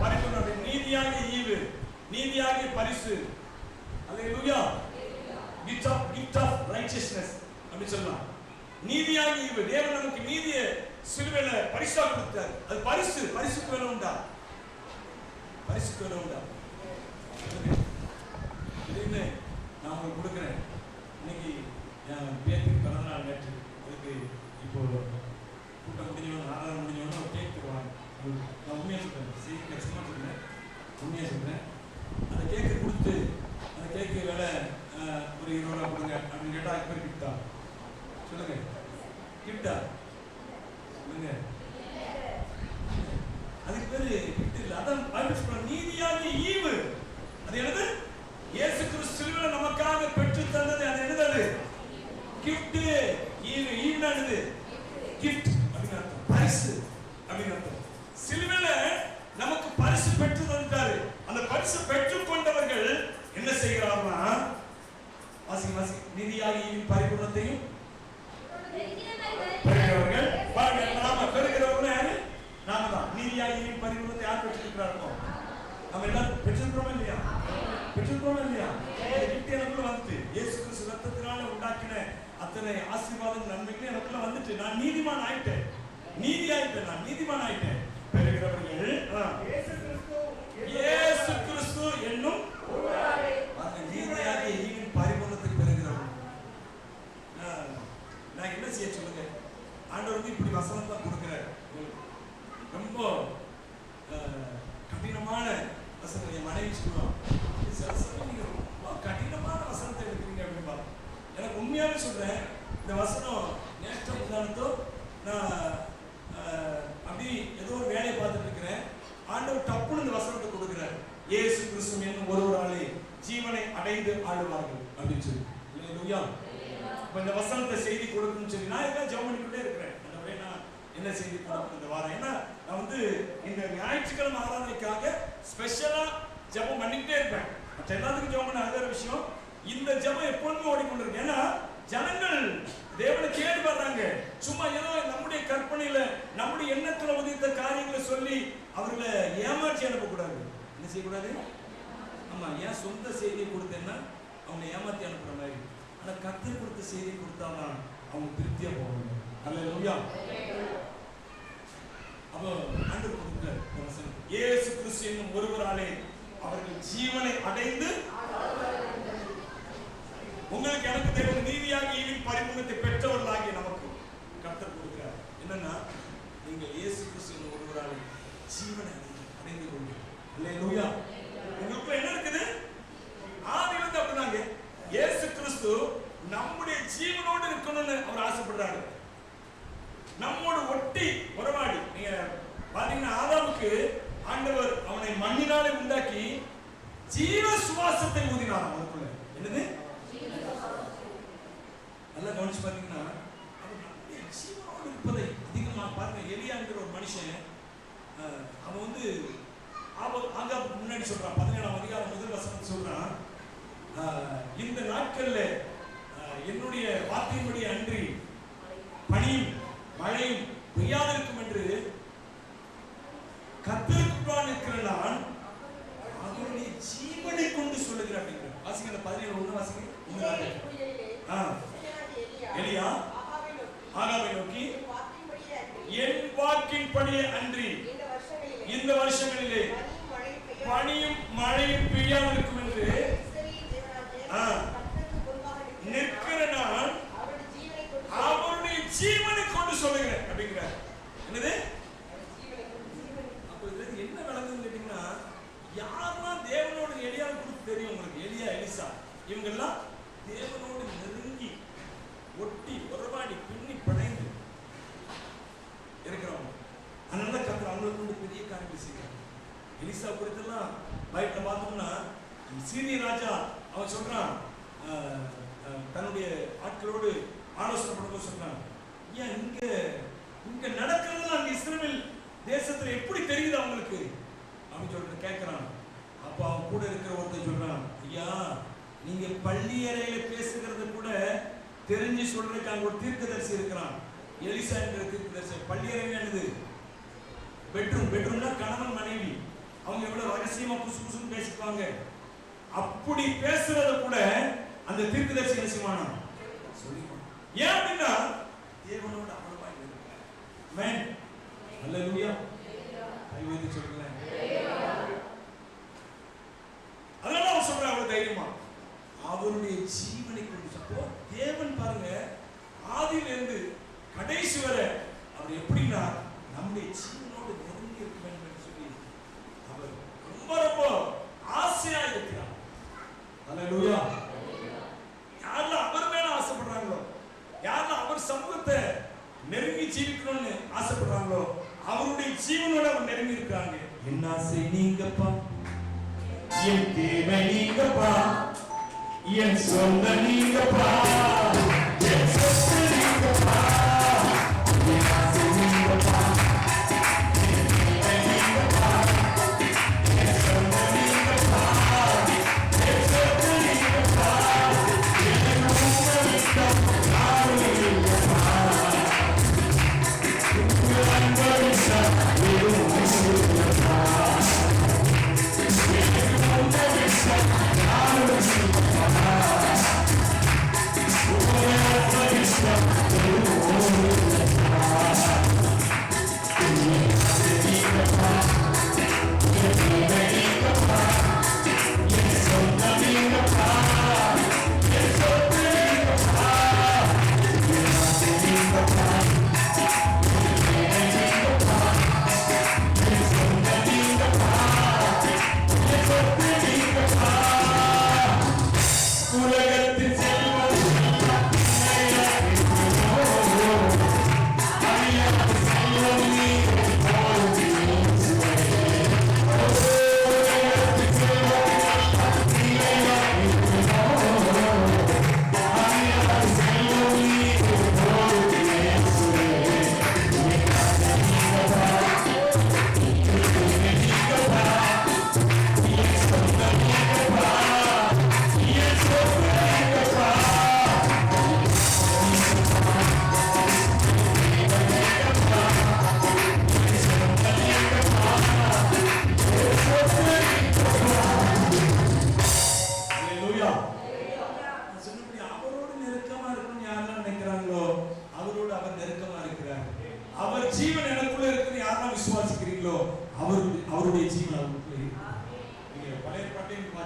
பரிபூரணம். நீதியாகிய ஈவு, நீதியாகிய பரிசு. அல்லேலூயா. gift of righteousness அப்படி சொல்லலாம். நீதியாகிய ஈவு. தேவன் நமக்கு நீதியை சிலுவையில பரிசா கொடுத்தார். அது பரிசு. பரிசுக்கு வேலை உண்டா? பரிசுக்கு வேலை உண்டா? இதுன்னு நான் உங்களுக்கு கொடுக்குறேன். இன்னைக்கு என் பேருக்கு பிறந்த நாள் நேற்று. அதுக்கு இப்போ கூட்டம் முடிஞ்சவங்க, ஆதாரம் முடிஞ்சவங்க ஒரு கேக் தருவாங்க. நான் உண்மையாக சொல்கிறேன், கஷ்டமாக சொல்கிறேன், உண்மையாக சொல்கிறேன். அந்த கேக்கு கொடுத்து அந்த கேக்கு வேலை ஒரு 20 ரூபா கொடுங்க அப்படின்னு கேட்டால் அதுக்கு பேர் கிஃப்டா? சொல்லுங்க, கிஃப்டா? சொல்லுங்க, அதுக்கு பேரு கிஃப்ட் இல்லை. அதான் பைபிள் சொல்ற நீதியாகிய ஈவு. அது என்னது? இயேசு கிறிஸ்து சிலுவையில் நமக்காக பெற்று தந்தது. அது என்னது? அது கிஃப்ட். ஈவு. ஈவுனா என்னது? கிஃப்ட் அப்படின்னு அர்த்தம். பரிசு அப்படின்னு அர்த்தம். சிலுவையில நமக்கு பரிசு பெற்று தந்தாரு. அந்த பரிசு பெற்றுக் கொண்டவர்கள் என்ன செய்கிறார்னா, வாசி வாசி. நீதியாகிய ஈவின் பரிபூரணத்தையும் பெறுகிறவர்கள். நாம பெறுகிறவர்கள் யாரு? நாம தான். நீதியாகிய ஈவின் பரிபூரணத்தை யார் பெற்றிருக்கிறார்களோ நம்ம எல்லாரும் பெற்றிருக்கிறோம் இல்லையா? பெற்றிருக்கிறோம் இல்லையா? கிஃப்ட் எனக்குள்ள வந்துட்டு இயேசு கிறிஸ்து ரத்தத்தினால உண்டாக்கின அத்தனை ஆசீர்வாதங்கள் நன்மைகள் எனக்குள்ள வந்துட்டு நான் நீதிமான் ஆயிட்டேன். நீதி ஆயிட்டேன். நான் நீதிமான் ஆயிட்டேன். பெறுகிறவர்கள் இயேசு கிறிஸ்து என்னும் நீதியாகிய ஈவின் பரிபூரணத்தை பெறுகிறவர்கள். நான் என்ன செய்ய சொல்லுங்க? ஆண்டவர் வந்து இப்படி வசனம் தான் கொடுக்கிறார். ரொம்ப கடினமான வசனம். என் மனைவி சொல்லுவான், நீங்க ரொம்ப கடினமான வசனத்தை எடுக்கிறீங்க அப்படின்பா. எனக்கு உண்மையாவே சொல்றேன், இந்த வசனம் நேற்று முந்தானத்தோ நான் அப்படி ஏதோ ஒரு வேலையை பார்த்துட்டு இருக்கிறேன். ஆண்டவர் டப்புன்னு இந்த வசனத்தை கொடுக்கிறார். இயேசு கிறிஸ்து என்னும் ஒருவராலே ஜீவனை அடைந்து ஆளுவார்கள் அப்படின்னு சொல்லி. இல்லையா? இப்ப இந்த வசனத்தை செய்தி கொடுக்கணும்னு சொல்லி நான் எல்லாம் ஜெபம் பண்ணிக்கிட்டே இருக்கிறேன். அந்த ஆண்டவரே நான் என்ன செய்தி கொடுக்கணும் இந்த வாரம். ஏன்னா நான் வந்து இந்த ஞாயிற்றுக்கிழமை ஆராதனைக்காக ஸ்பெஷலா ஜெபம் பண்ணிக்கிட்டே இருப்பேன். மற்ற எல்லாத்துக்கும் ஜெபம் பண்ண அது வேற விஷயம். இந்த ஜெபம் எப்பொழுதுமே ஓடிக்கொண்டிருக்கு. ஏன்னா ஜனங்கள் தேவனை தேடி வர்றாங்க. சும்மா ஏதோ நம்முடைய கற்பனையில நம்முடைய எண்ணத்துல உதித்த காரியங்களை சொல்லி அவர்களை ஏமாற்றி அனுப்பக்கூடாது. என்ன செய்யக்கூடாது? ஆமா, ஏன் சொந்த செய்தியை கொடுத்தேன்னா அவங்க ஏமாத்தி அனுப்புற மாதிரி. ஆனா கர்த்தர் கொடுத்த செய்தியை கொடுத்தாதான் அவங்க திருப்தியா போவாங்க. அல்லேலூயா. அப்போ ஆண்டவர் கொடுத்த வசனம், இயேசு கிறிஸ்து என்னும் ஒருவராலே அவர்கள் ஜீவனை அடைந்து உங்களுக்கு எனக்கு தேவன் நீதியாக ஈவின் பரிபூரணத்தை பெற்றவர்களாகிய நமக்கு கர்த்தர் கொடுக்கிறார். என்னன்னா நீங்கள் இயேசு கிறிஸ்து என்னும் ஒருவராலே ஜீவனை அடைந்து கொள்ளுங்கள். அல்லேலூயா. உங்களுக்குள்ள என்ன இருக்குது? ஆதியிலிருந்து அப்படிதாங்க. இயேசு கிறிஸ்து நம்முடைய ஜீவனோடு இருக்கணும்னு அவர் ஆசைப்படுறாரு. நம்மோடு ஒட்டி உறவாடி. நீங்க பாத்தீங்கன்னா ஆதாமுக்கு ஆண்டவர் அவனை மண்ணினாலே உண்டாக்கி ஜீவ சுவாசத்தை ஊதினார் அவனுக்குள்ள. என்னது? நல்லா கவனிச்சு பாத்தீங்கன்னா அவர் நம்முடைய ஜீவனோடு இருப்பதை அதிகமா பாருங்க. எலியாங்கிற ஒரு மனுஷன் அவன் வந்து அங்க முன்னாடி சொல்றான், 17ஆம் அதிகாரம் முதல் வசனம் சொல்றான், இந்த நாட்கள்ல என்னுடைய வார்த்தையின்படி அன்றி பனியும் மழையும் பெய்யாதிருக்கும் என்று கர்த்தருக்குள்ளான் இருக்கிற நான் அவருடைய ஜீவனை கொண்டு சொல்லுகிறேன் அப்படிங்கிற. வாசிங்க அந்த 17:1 வாசிங்க. எலியா ஆகாவை நோக்கி என் வாக்கின்படியே அன்றி இந்த வருஷங்களிலே பனியும் மழையும் பெய்யாதிருக்கும் என்று நிற்கிற நான் அவருடைய ஜீவனை கொண்டு சொல்லுகிறேன் அப்படிங்கிறார். என்னது? அப்ப இதுல என்ன விளங்குன்னு கேட்டீங்கன்னா, யாரெல்லாம் தேவனோட எலியா குறித்து தெரியும் உங்களுக்கு? எலியா, எலிசா, இவங்க எல்லாம் தேவனோடு நெருங்கி ஒட்டி உறவாடி பின்னி பிணைந்து இருக்கிறவங்க. அதனால கர்த்தர் அவங்களுக்கு கொண்டு பெரிய காரியங்கள் செய்யறாங்க. எலிசா குறித்தெல்லாம் பைபிள்ல பார்த்தோம்னா, சீரிய ராஜா அவன் சொல்றான், தன்னுடைய ஆட்களோடு ஆலோசனை பண்ணும்போது சொல்றான், ஏன் இங்க நடக்கிறதெல்லாம் அங்க இஸ்ரவேல் தேசத்துல எப்படி தெரியுது அவங்களுக்கு அப்படின்னு சொல்லிட்டு கேட்கிறான். அப்ப அவன் கூட இருக்கிற ஒருத்தன் சொல்றான், ஐயா நீங்க பள்ளி அறையில பேசுகிறது கூட தெரிஞ்சு சொல்றதுக்கு அங்க ஒரு தீர்க்கதரிசி இருக்கிறான். எலிசா என்கிற தீர்க்கதரிசி. பள்ளி அறை என்னது? பெட்ரூம்னா கணவன் மனைவி. அவங்க எவ்வளவு ரகசியமா புசு புசுன்னு பேசிப்பாங்க. அப்படி பேசுறத கூட அந்த தீர்க்கதரிசி என்ன செய்வானா? சொல்லிடுவான். ஏன் அப்படின்னா தேவனோட அவ்வளவா இருக்கார். ஆமென். அல்லேலூயா. ஐயோது சொல்லுங்களேன். அதனால அவர் சொல்றார் அவ்வளவு தைரியமா அவருடைய ஜீவனை கொண்டு. அப்போ தேவன் பாருங்க ஆதியிலிருந்து கடைசி வரை அவர் எப்படின்னா நம்முடைய ஜீவனோடு நெருங்கி இருக்க வேண்டும் என்று சொல்லி அவர் ரொம்ப ரொம்ப ஆசையா இருக்கிறார். அல்லேலூயா. யாரெல்லாம் அவர் மேல ஆசைப்படுறாங்களோ, யாரெல்லாம் அவர் சமூகத்தை நெருங்கி ஜீவிக்கணும்னு ஆசைப்படுறாங்களோ அவருடைய ஜீவனோட அவர் நெருங்கி இருக்காங்க. என் ஆசை நீங்கப்பா, என் தேவை நீங்கப்பா, என் சொந்த நீங்கப்பா, என் சொத்து நீங்கப்பா, என் ஆசை நீங்கப்பா, என் தேவை நீங்கப்பா, என் சொந்த நீங்கப்பா, என் சொத்து நீங்கப்பா, என் உண்மை நீங்கப்பா, நீங்கப்பா, உங்கள் அன்பை நீங்கப்பா, வெறும் நீங்கப்பா, என் உண்மை நீங்கப்பா,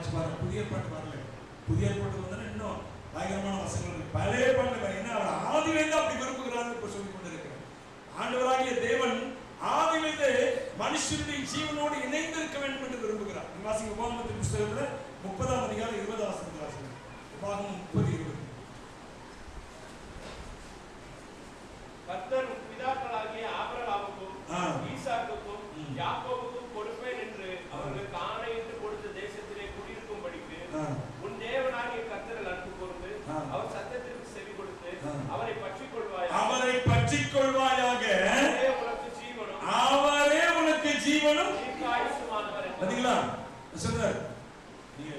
வாட்சி பாருங்க. புதிய பாட்டு வரல. புதிய பாட்டு வந்தா இன்னும் பயங்கரமான வசனங்கள் இருக்கு. பழைய பாட்டு என்ன அவர் ஆதியிலிருந்து அப்படி விரும்புகிறார் இப்ப சொல்லிக் கொண்டிருக்கிறார். ஆண்டவராகிய தேவன் ஆதியிலிருந்து மனுஷனுடைய ஜீவனோடு இணைந்திருக்க வேண்டும் என்று விரும்புகிறார். வாசிங்க உபாகமத்தின் புத்தகத்துல 30ஆம் அதிகாரம் 20ஆம் வசனத்தை வாசிங்க. உபாகமம் 30:20. கர்த்தர் பிதாக்களாகிய ஆபிரகாமுக்கும் ஈசாக்குக்கும் யாக்கோபுக்கும் கொடுப்பேன் என்று அவர்களுக்கு ஆணையிட்டு கொடுத்த தேசத்திலே குடியிருக்கும்படிக்கு உன் தேவனாகிய கர்த்தரை அன்பு கூர்ந்து அவர் சத்தத்திற்கு செவி கொடுத்து அவரை பற்றிக் கொள்வாயாக. அவரை பற்றிக் கொள்வாயாக. உனக்கு ஜீவனும் அவரே உனக்கு ஜீவனும் ஆயுசுமானவர். பாத்தீங்களா சொல்றார். நீங்க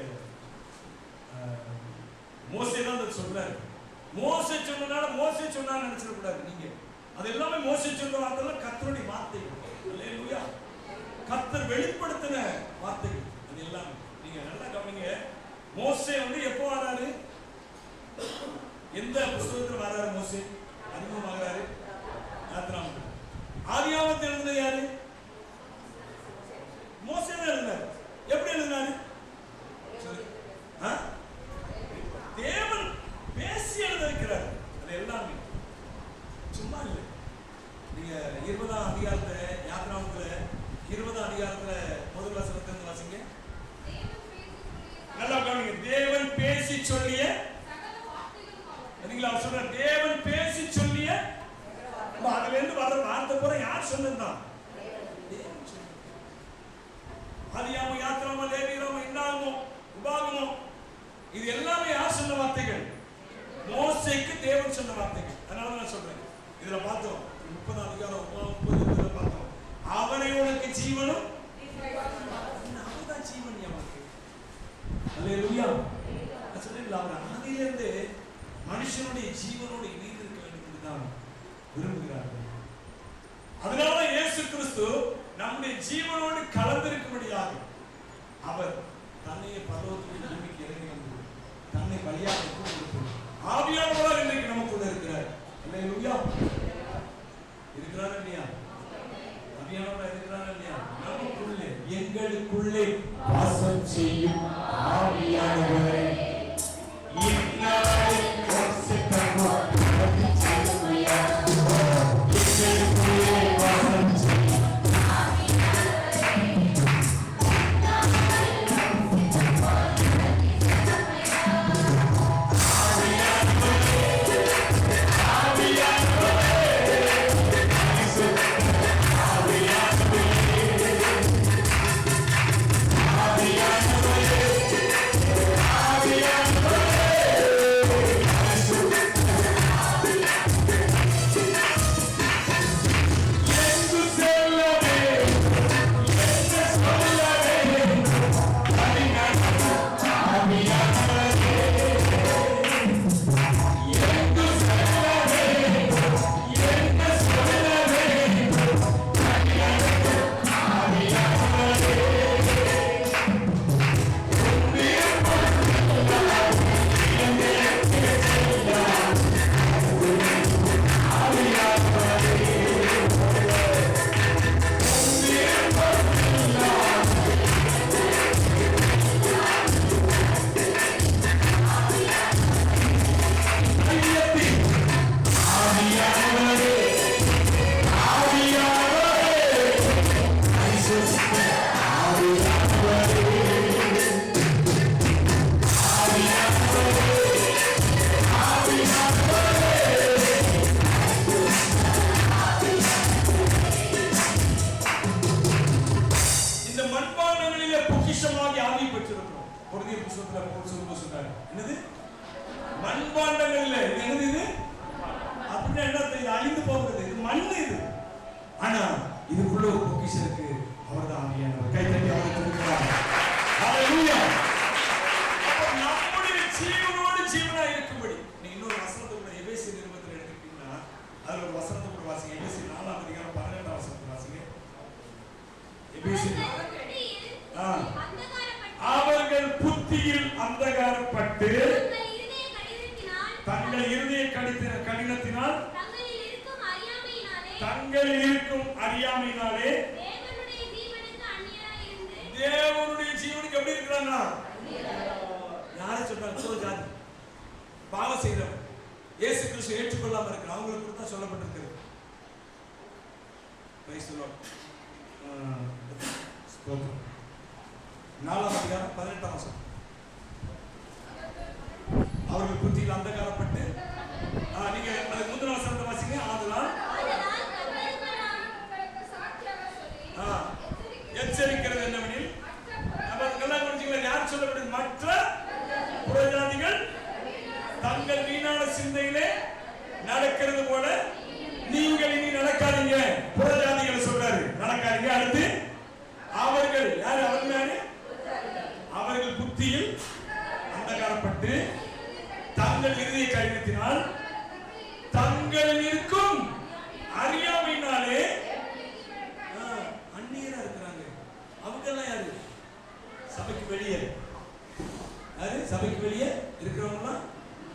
மோசே தான் சொல்றாரு. மோசே சொன்னனால மோசே சொன்னான்னு நினைச்சிட கூடாது. நீங்க அது எல்லாமே மோசே சொன்ன வார்த்தை கர்த்தருடைய வார்த்தைகள். அல்லேலூயா. கர்த்தர் வெளிப்படுத்தின வார்த்தைகள் அது எல்லாமே. நீங்க நல்லா கவனிங்க. மோசே எப்போ வராரு? எந்த புத்தகத்துல வராரு மோசே? அறிமுகமாகிறாரு யாத்திராமத்தில். ஆதியாகமத்தில் எழுதினது யாரு? மோசே தான் எழுதினாரு. எப்படி எழுதினாரு? தேவன் பேசி எழுத வைக்கிறார். அது எல்லாமே சும்மா இல்லை. நீங்க 20ஆம் அதிகாரத்துல யாத்திராமத்துல 20ஆம் அதிகாரத்துல முதல் வசனத்தை வாசிங்க. நல்லா கவனிங்க. தேவன் பேசி சொல்லிய அவர் சொல்ற தேவன் பேசி சொல்லிய அதுல இருந்து வர வார்த்தை பூரா யார் சொன்னதுதான்? ஆதியாகமம், யாத்திராகமம், லேவியராகமம், என்னாகமம், உபாகமம் இது எல்லாமே யார் சொன்ன வார்த்தைகள்? மோசேக்கு தேவன் சொன்ன வார்த்தைகள். அதனால நான் சொல்றேன். இதுல பார்த்தோம் 30ஆம் அதிகாரம் 30 பார்த்தோம். அவனை உனக்கு ஜீவனும் அவர்தான் ஜீவன் நமக்கு. அல்லேலூயா. சொல்றீங்களா? அவர் ஆதியிலிருந்து மனுஷனுடைய ஜீவனோடு இணைந்திருக்க வேண்டும் என்றுதான் விரும்புகிறார்கள். அதனால இயேசு கிறிஸ்து நம்முடைய ஜீவனோடு கலந்திருக்கும்படியாக அவர் தன்னையே பரலோகத்தில் பூமிக்கு இறங்கி வந்து தன்னை பலியாக கொடுத்து ஆவியானவரால் இன்றைக்கு நமக்குள்ள இருக்கிறார். அல்லேலூயா. இருக்கிறார் இல்லையா? ஆவியானவராக இருக்கிறார் இல்லையா? நமக்குள்ளே எங்களுக்குள்ளே வாசம் செய்யும் ஆவியானவரே இன்னாலே வசிக்கமோ அதிசயமையா எங்களுக்குள்ளே வாசம் செய்யும் ஆவியானவரே அவர்கள் புத்தியில் அந்தகாரப்பட்டு தங்கள் இருதய கடினத்தினால் தங்கள் இருக்கும் அறியாமையினாலே தேவனுடைய ஜீவனுக்கு எப்படி இருக்கிறாங்க? யாரை சொல்றாங்க? புறஜாதி, பாவம் செய்யறவங்க, இயேசு கிறிஸ்து ஏற்றுக்கொள்ளாம இருக்கிற அவங்களுக்கு தான் சொல்லப்பட்டிருக்கிறது. Praise the Lord. ஸ்தோத்திரம். 4ஆம் அதிகாரம் 18ஆம் வசனம். அவர்கள் புத்தியில் அந்தகாரப்பட்டு, நீங்க அதுக்கு முந்தின வசனத்தை வாசிங்க. ஆதலால் எச்சரிக்கிறது என்னவெனில், அவர்களெல்லாம் கொஞ்சம் யார் சொல்லப்படுது? மற்ற புறஜாதிகள் தங்கள் வீணான சிந்தையிலே நடக்கிறது போல நீங்கள் இனி நடக்காதீங்க. புறஜாதிகள் சொல்றாரு, நடக்காதீங்க. அடுத்து அவர்கள் யாரு? அவர்கள் அவர்கள் புத்தியில் அந்தகாரப்பட்டு தங்கள் இருதய கடினத்தினால் தங்கள் இருக்கும் அறியாமையினாலே அந்நியரா இருக்கிறாங்க. அவங்க எல்லாம் யாரு? சபைக்கு வெளியே. யாரு? சபைக்கு வெளியே இருக்கிறவங்க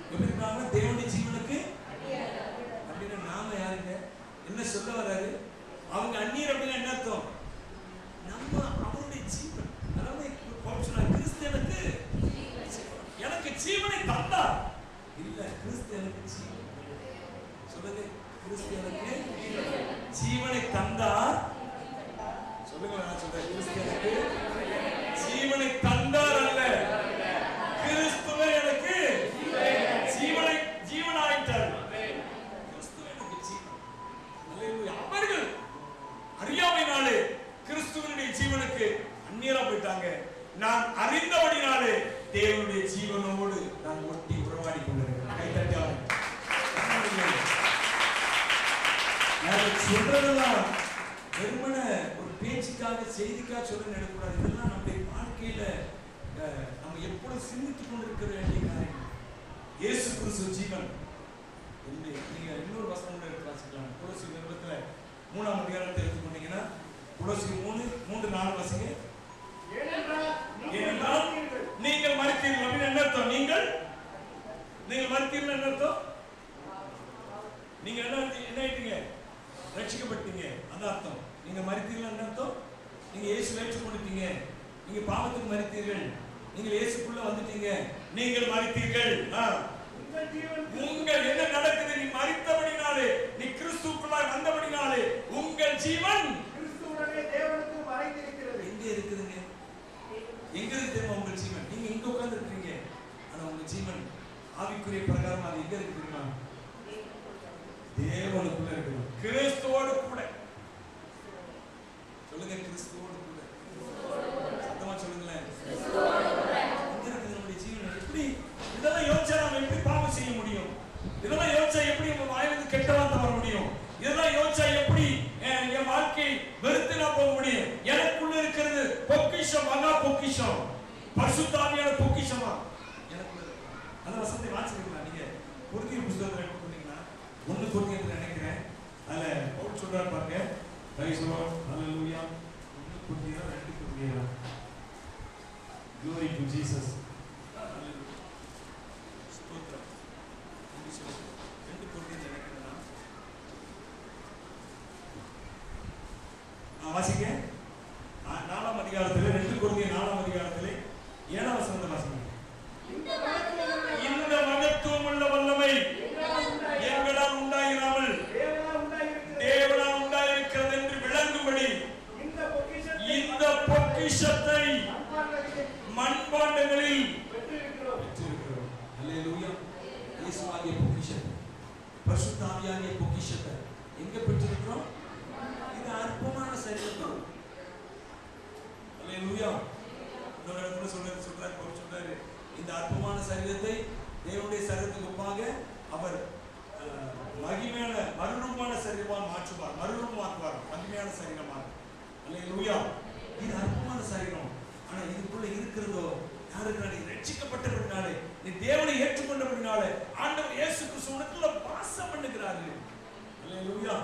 எப்படி இருக்காங்க? தேவனுடைய ஜீவனுக்கு அப்படின்னா நாம யாருங்க? என்ன சொல்ல வர்றாரு? அவங்க அந்நியர் அப்படின்னா என்ன அர்த்தம்? நம்ம அவருடைய ஜீவன். அதாவது கிறிஸ்து எனக்கு ஜீவனை தந்தார். இல்ல, கிறிஸ்து எனக்கு ஜீவன். சொல்லுங்க, கிறிஸ்து எனக்கு ஜீவனை தந்தார். சொல்லுங்க, நான் சொல்றேன், கிறிஸ்து எனக்கு ஜீவனை தந்தார் அல்ல, கிறிஸ்துவே எனக்கு ஜீவனாயிட்டார். கிறிஸ்துவே எனக்கு ஜீவன். அல்லேலூயா. அவர்கள் அறியாமையினாலே கிறிஸ்துவினுடைய ஜீவனுக்கு அந்நியரா போயிட்டாங்க. நான் அறிந்தபடினாலே தேவனுடைய ஜீவனோடு நான் ஒட்டி உறவாடி கொண்டிருக்கிறேன். கைத்தட்டாங்க. சொல்றதெல்லாம் வெறுமன ஒரு பேச்சுக்காக, செய்திக்காக சொல்ல நடக்கூடாது. இதெல்லாம் நம்முடைய வாழ்க்கையில நம்ம எப்பொழுது சிந்தித்துக் கொண்டிருக்கிற வேண்டிய காரியம். இயேசு கிறிஸ்து ஜீவன். நீங்க இன்னொரு வசனம் வாசிக்கலாம். கொலோசி நிருபத்துல 3ஆம் அதிகாரத்தை எடுத்துக்கொண்டீங்கன்னா, கொலோசி 3:4 வாசிங்க. ஏனென்றால் நீங்கள் மரித்தீர்கள் அப்படின்னு என்ன அர்த்தம்? நீங்கள் மரித்தீர்கள் என்ன அர்த்தம்? நீங்க என்ன ஆயிட்டீங்க? ரட்சிக்கப்பட்டீங்க. அதான் அர்த்தம். நீங்க மரித்தீர்கள் என்ன அர்த்தம்? நீங்க இயேசுவை ஏற்றுக்கொண்டீங்க. நீங்க பாவத்துக்கு மரித்தீர்கள். நீங்கள் இயேசுக்குள்ள வந்துட்டீங்க. நீங்கள் மரித்தீர்கள். உங்கள் என்ன நடக்குது? நீ மரித்தபடினாலே, நீ கிறிஸ்துவுக்குள்ளாய் வந்தபடினாலே உங்கள் ஜீவன் கிறிஸ்துவுடனே தேவனுக்கு மறைந்திருக்கிறது. எங்க இருக்குதுங்க? எங்க இருக்கு உங்கள் ஜீவன்? நீங்க இங்க உட்கார்ந்து இருக்கீங்க. ஆனா உங்க ஜீவன் ஆவிக்குரிய பிரகாரம் அது எங்க இருக்கு தெரியுமா? தேவனுக்குள்ள இருக்கு. கிறிஸ்துவோடு கூட. சொல்லுங்க, கிறிஸ்துவோடு கூட. சத்தமா சொல்லுங்களேன். எங்க இருக்கு நம்முடைய ஜீவன்? எப்படி இதெல்லாம் யோசிச்சா நாம எப்படி பாவம் செய்ய முடியும்? இதெல்லாம் யோசிச்சா எப்படி நம்ம வாயிலிருந்து கெட்ட வார்த்தை வர முடியும்? இதெல்லாம் யோசிச்சா எப்படி என் வாழ்க்கை வெறுத்து நான் போக முடியும்? எனக்குள்ள இருக்கிறது பொக்கிஷம், மகா பொக்கிஷம், பரிசுத்த ஆவியான பொக்கிஷமா எனக்குள்ள. அந்த வசனத்தை வாசிக்கிறீங்களா? நீங்க கொரிந்தியர் புத்தகத்தை எடுத்துக்கிட்டீங்கன்னா 1 கொரிந்தியர் நினைக்கிறேன். அதுல பவுல் சொல்றாரு பாருங்க. Praise the Lord. ஹalleluya. 1 கொரிந்தியர் 2 கொரிந்தியர். Glory to Jesus. Hallelujah. ஸ்தோத்திரம். 2 கொரிந்தியர் நினைக்கிறேன். வாசிங்க. 4ஆம் அதிகாரத்திலே 2 கொரிந்தியர் 4ஆம் அதிகாரத்திலே 7ஆம் வசனத்தை வாசிங்க. இந்த மகத்துவம் உள்ள வல்லமை எங்களால் உண்டாயிராமல் தேவனால் உண்டாயிருக்கிறது என்று விளங்கும்படி இந்த பொக்கிஷத்தை மண்பாண்டங்களில் பெற்றிருக்கிறோம். அல்லேலூயா. இயேசுவாகிய பொக்கிஷத்தை, பரிசுத்த ஆவியாகிய பொக்கிஷத்தை எங்க பெற்றிருக்கிறோம்? இது அற்பமான சரீரம். அல்லேலூயா. இன்னொரு இடத்துல சொல்றாரு, இந்த அற்பமான சரீரத்தை தேவனுடைய சரீரத்துக்கு ஒப்பாக அவர் மகிமையான மறுரூபமான சரீரமாக மாற்றுவார், மறுரூபமாக்குவார், மகிமையான சரீரமாக. அல்லேலூயா. இது அற்பமான சரீரம். ஆனா இதுக்குள்ள இருக்கிறதோ யாருக்குனால? ரட்சிக்கப்பட்டவர்களாலே, நீ தேவனை ஏற்றுக்கொண்டவர்களாலே ஆண்டவர் இயேசு கிறிஸ்து உனக்குள்ள வாசம் பண்ணுகிறாரு. அல்லேலூயா.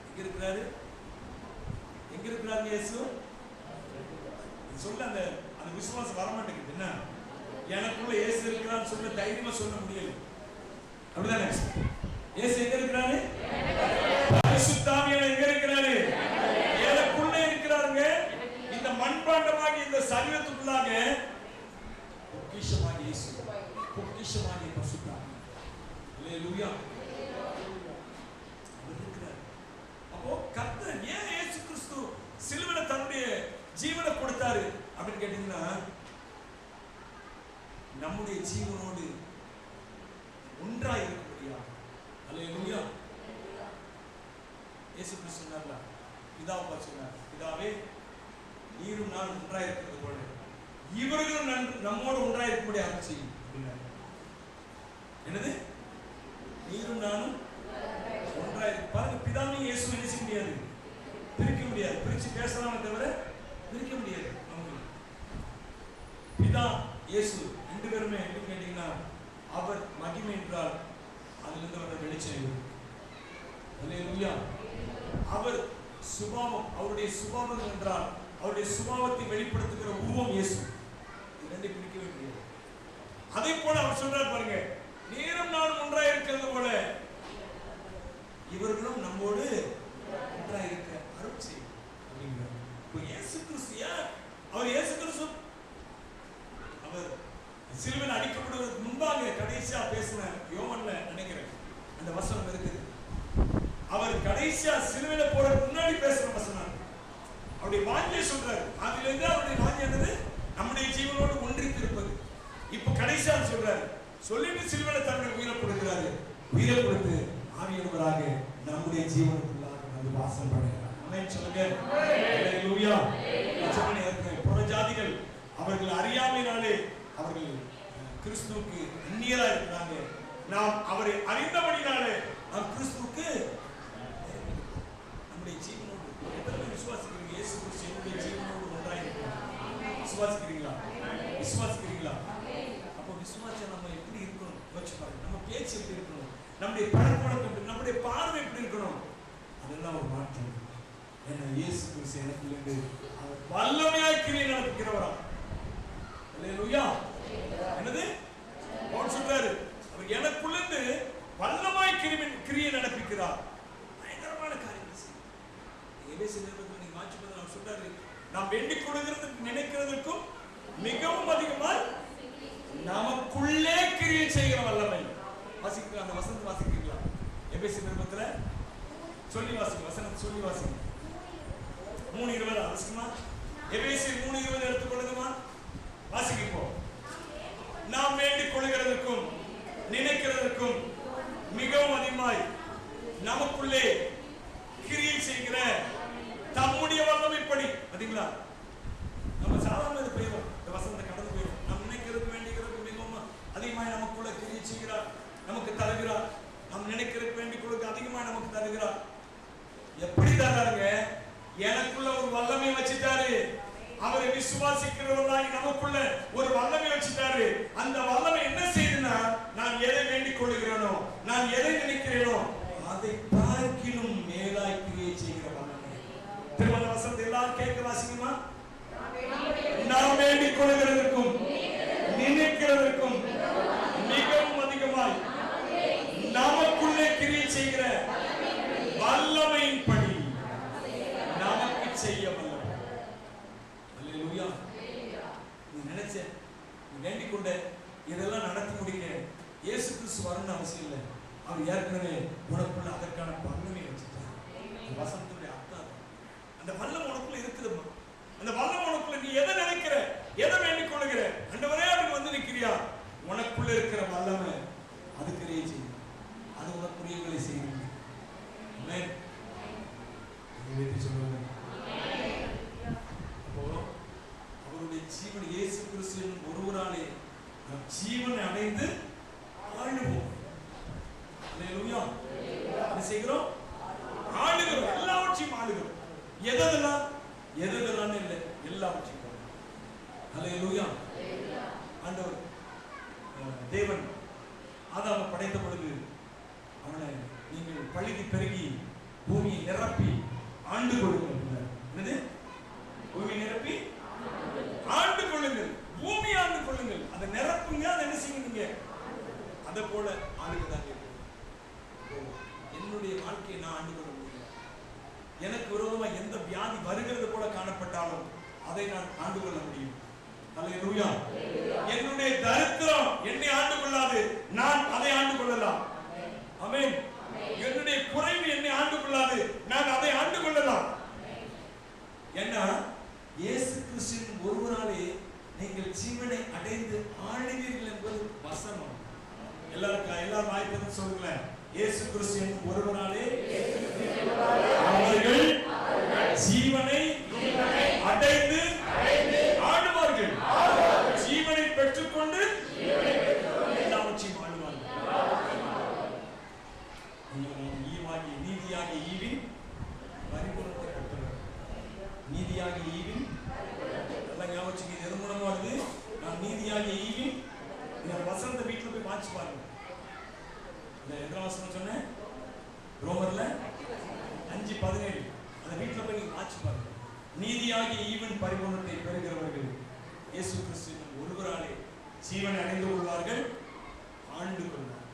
எங்க இருக்கிறாரு? எங்க இருக்கிறாரு இயேசு? சொல்ல அந்த விசுவாசம் வர மாட்டேங்குது. என்ன எனக்குள்ள இயேசு இருக்கிறான்னு சொல்ல தைரியமா சொல்ல முடியல. அப்படிதானே? இயேசு எங்க இருக்கிறாரு? பரிசுத்த ஆவியானவர் எங்க இருக்கிறாரு? எனக்குள்ள இருக்கிறாருங்க. இந்த மண்பாண்டமாகி இந்த சரீரத்துக்குள்ளாக பொக்கிஷமாகிய பரிசுத்த ஆவி. அல்லேலூயா. அவர் இருக்கிறார். அப்போ கர்த்தர் ஏன் இயேசு கிறிஸ்து சிலுவையில தன்னுடைய ஜீவனை கொடுத்தாரு அப்படின்னு கேட்டீங்கன்னா, நம்முடைய ஜீவனோடு ஒன்றாய் இருக்கக்கூடிய. அல்லேலூயா. இயேசு கிறிஸ்து சொன்னார்ல, பிதாவை பார்த்து சொன்னார், பிதாவே நீரும் நான் ஒன்றாய் இருக்கிறது போல இவர்களும் நம்மோடு ஒன்றாய் இருக்கக்கூடிய அருள் செய்யும் அப்படின்னாரு. என்னது? நீரும் நானும் ஒன்றாய் பாருங்க. பிதாவையும் இயேசு என்ன செய்ய முடியாது, பிரிக்க முடியாது. பிரிச்சு பேசலாமே தவிர பிரிக்க முடியாது. பிதா இயேசு ரெண்டு பேருமே எப்படி கேட்டீங்கன்னா, அவர் மகிமை என்றால் அதிலிருந்து வர வெளிச்சம். அல்லேலூயா. அவர் சுபாவம், அவருடைய சுபாவம் என்றால் அவருடைய சுபாவத்தை வெளிப்படுத்துகிற உருவம் இயேசு. இது ரெண்டை பிரிக்கவே முடியாது. அதே போல அவர் சொல்றார் பாருங்க, நீரும் நானும் ஒன்றாய் இருக்கிறது போல இவர்களும் நம்மோடு ஒன்றாய் இருக்க அருள் செய்யும் அப்படிங்கிறார். இப்போ இயேசு கிறிஸ்து அவர் இயேசு கிறிஸ்து அவர் சிலுவையில் அடிக்கப்படுவதற்கு முன்பாக கடைசியா பேசின யோவான்ல நினைக்கிறேன் அந்த வசனம் இருக்குது. அவர் கடைசியா சிலுவையில போறதுக்கு முன்னாடி பேசுற வசனம் அவருடைய வாஞ்சியை சொல்றாரு. அதிலிருந்து அவருடைய வாஞ்சி என்னது, நம்முடைய ஜீவனோடு ஒன்றித்து இருப்பது. இப்ப கடைசியா சொல்றாரு, சொல்லிட்டு சிலுவையில தன்னுடைய உயிரை கொடுக்கிறாரு. உயிரை கொடுத்து ஆவியானவராக நம்முடைய ஜீவனுக்குள்ளாக அது வாசம் பண்ணுகிறார். ஆமென் சொல்லுங்க. அல்லேலூயா. லட்சமணி புறஜாதிகள் அவர்கள் அறியாமையினாலே அவர்கள் கிறிஸ்துவுக்கு அந்நியரா இருக்கிறாங்க. நாம் அவரை அறிந்தபடினாலே நாம் கிறிஸ்துவுக்கு நம்முடைய ஜீவனோடு எத்தனை விசுவாசிக்கிறீங்க? இயேசு கிறிஸ்து என்னுடைய ஜீவனோடு ஒன்றாய் இருக்கிறார். விசுவாசிக்கிறீங்களா? விசுவாசிக்கிறீங்களா? அப்போ விசுவாசம் நம்ம எப்படி இருக்கணும் யோசிச்சு பாருங்க. நம்ம பேச்சு எப்படி இருக்கணும், நம்முடைய பழக்கவழக்கம், நம்முடைய பார்வை எப்படி இருக்கணும், அதெல்லாம் ஒரு மாற்றம். ஏன்னா இயேசு கிறிஸ்து எனக்குள்ளே அவர் வல்லமையாய் கிரியை நடத்துகிறவரா. அல்லேலூயா. என்னது அவர் சொல்றாரு, அவர் எனக்குள்ளே வல்லமாய் கிரியை நடப்பிக்கிறார். பயங்கரமான காரியங்கள் செய்யும். எபேசியர் நிருபத்தில் நீங்க வாசிப்பது அவர் சொல்றாரு, நாம் வேண்டிக் கொள்கிறதுக்கு நினைக்கிறதுக்கும் மிகவும் அதிகமாய் நமக்குள்ளே கிரியை செய்கிற வல்லமை. வாசிக்கிறீங்களா? அந்த வசனத்தை வாசிக்கிறீங்களா? எபேசியர் நிருபத்துல சொல்லி வாசிங்க, வசனத்தை சொல்லி வாசிங்க. 3:20 அவசியமா? எபேசியர் 3:20 எடுத்துக்கொள்ளுங்கம்மா. வாசிப்போ. நாம் வேண்டிக் கொள்கிறதற்கும் நினைக்கிறதற்கும் மிகவும் அதிகமாய் நமக்குள்ளே கிரியை செய்கிற தம்முடைய வல்லமைப்படி. பாத்தீங்களா? நம்ம சாதாரண இது போயிடும், இந்த வசனத்தை கடந்து போயிடும். நாம் நினைக்கிறதுக்கு வேண்டிக்கிறதுக்கு மிகவும் அதிகமாய் நமக்குள்ள கிரியை செய்கிறார், நமக்கு தருகிறார். நாம் நினைக்கிறதுக்கு வேண்டிக் கொள்ளுக்கு அதிகமாய் நமக்கு தருகிறார். எப்படி தர்றாருங்க? எனக்குள்ள ஒரு வல்லமை வச்சுட்டாரு. அவரை விசுவாசிக்கிறவர்களாய் நமக்குள்ள ஒரு வல்லமை வச்சுட்டாரு. அந்த வல்லமை என்ன செய்யுதுன்னா, நான் எதை வேண்டிக் கொள்கிறேனோ, நான் எதை நினைக்கிறேனோ அதை பார்க்கிலும் மேலாய் கிரியை செய்கிற வல்லமை. திருமண வசனத்தை எல்லாரும் கேட்க வாசிக்குமா? நாம் வேண்டிக் கொள்கிறதற்கும் நினைக்கிறதற்கும் மிகவும் அதிகமாய் நமக்குள்ளே கிரியை செய்கிற வல்லமையின் படி நமக்கு செய்ய வல்லமை. அல்லேலூயா. நீ நினைச்ச, நீ வேண்டிக் கொண்ட, இதெல்லாம் நடத்தி முடிக்க இயேசு கிறிஸ்து வரணும்னு அவசியம் இல்லை. அவர் ஏற்கனவே உனக்குள்ள அதற்கான வல்லமை வச்சுட்டார். வசனத்துடைய அர்த்தம் அந்த வல்லம் உனக்குள்ள இருக்குதுமா. அந்த வல்லம் உனக்குள்ள நீ எதை நினைக்கிற, எதை வேண்டிக் கொள்ளுகிற, ஆண்டவரே அதுக்கு வந்து நிற்கிறியா, உனக்குள்ள இருக்கிற வல்லமை அது கிரியை செய்யும். அது உனக்குரியங்களை செய்யும். ஆமென். சொல்லுங்க. அப்போ அவருடைய ஜீவன் இயேசு கிறிஸ்து ஒருவராலே நாம் ஜீவனை அடைந்து ஆளுவோம். அல்லேலூயா. என்ன செய்கிறோம்? ஆளுகிறோம். எல்லாவற்றையும் ஆளுகிறோம். எதெல்லாம் இல்லை, எல்லாவற்றையும். அல்லேலூயா. ஆண்டவர் தேவன் ஆதாமை படைத்த பொழுது அவனை நீங்கள் பழுகி பெருகி பூமியை நிரப்பி ஆண்டு கொள்ளுங்கள். என்னது? பூமியை நிரப்பி ஆண்டு கொள்ளுங்கள். பூமியை ஆண்டு கொள்ளுங்கள். அதை நிரப்புங்க. அதை என்ன செய்யுங்க? அதை போல ஆளுகதாக என்னுடைய வாழ்க்கையை நான் ஆண்டு கொள்ள முடியும். எனக்கு விரோதமாக எந்த வியாதி வருகிறது போல காணப்பட்டாலும் அதை நான் ஆண்டு கொள்ள முடியும். அல்லேலூயா. என்னுடைய தரித்திரம் என்னை ஆண்டு கொள்ளாது, நான் அதை ஆண்டு கொள்ளலாம். ஆமென். என்னுடைய குறைவு என்னை ஆண்டு கொள்ளாது, நான் அதை ஆண்டு கொள்ளலாம். ஏன்னா இயேசு கிறிஸ்துவின் ஒருவராலே நீங்கள் ஜீவனை அடைந்து ஆளுவீர்கள் என்பது வசனம். எல்லாரும் வாய்ப்பு சொல்லுங்களேன். இயேசு கிறிஸ்துவின் ஒருவராலே அவர்கள் ஜீவனை அடைந்து ஆளுவார்கள். ஜீவனை பெற்றுக்கொண்டு எல்லாவற்றையும் ஆளுவார்கள். நீதியாகிய ஈவின் பரிபூரணத்தை பெற்றவர். நீதியாகிய ஈவின் எல்லாம் ஞாபகம் எது மூலமா வருது? நான் நீதியாகிய ஈவின். இந்த வசனத்தை வீட்டுல போய் வாட்சி பாருங்க. இந்த எத்தனை வசனம் சொன்னேன்? ரோமர்ல 5:17. அந்த வீட்டுல போய் நீங்க வாட்சி பாருங்க. நீதியாகிய ஈவன் பரிபூரணத்தை பெறுகிறவர்கள் இயேசு கிறிஸ்துவின் ஒருவராலே ஜீவனை அடைந்து கொள்வார்கள், ஆண்டு கொள்வார்கள்.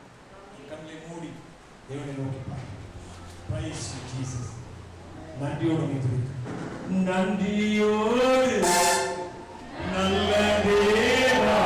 கண்களை மூடி தேவனை நோக்கி பாருங்க. Praise you, Jesus. நன்றியோடு நன்றியோடு நல்ல தேவா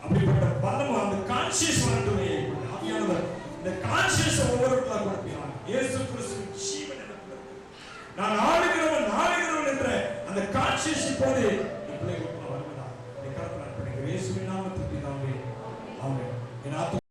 அப்படிப்பட்ட பலம் அந்த கான்ஷியஸ் வரட்டுமே. ஆவியானவர் இந்த கான்ஷியஸ் ஒவ்வொருத்தரா கொடுக்கிறார். இயேசு கிறிஸ்துவின் ஜீவன் எனக்குள்ள நான் ஆளுகிறவன் என்ற அந்த கான்ஷியஸ் இப்போது இந்த பிள்ளைகளுக்கு வருவதா இந்த கருத்து இயேசுவின் நாமத்தில் பிதாவே ஆமென்.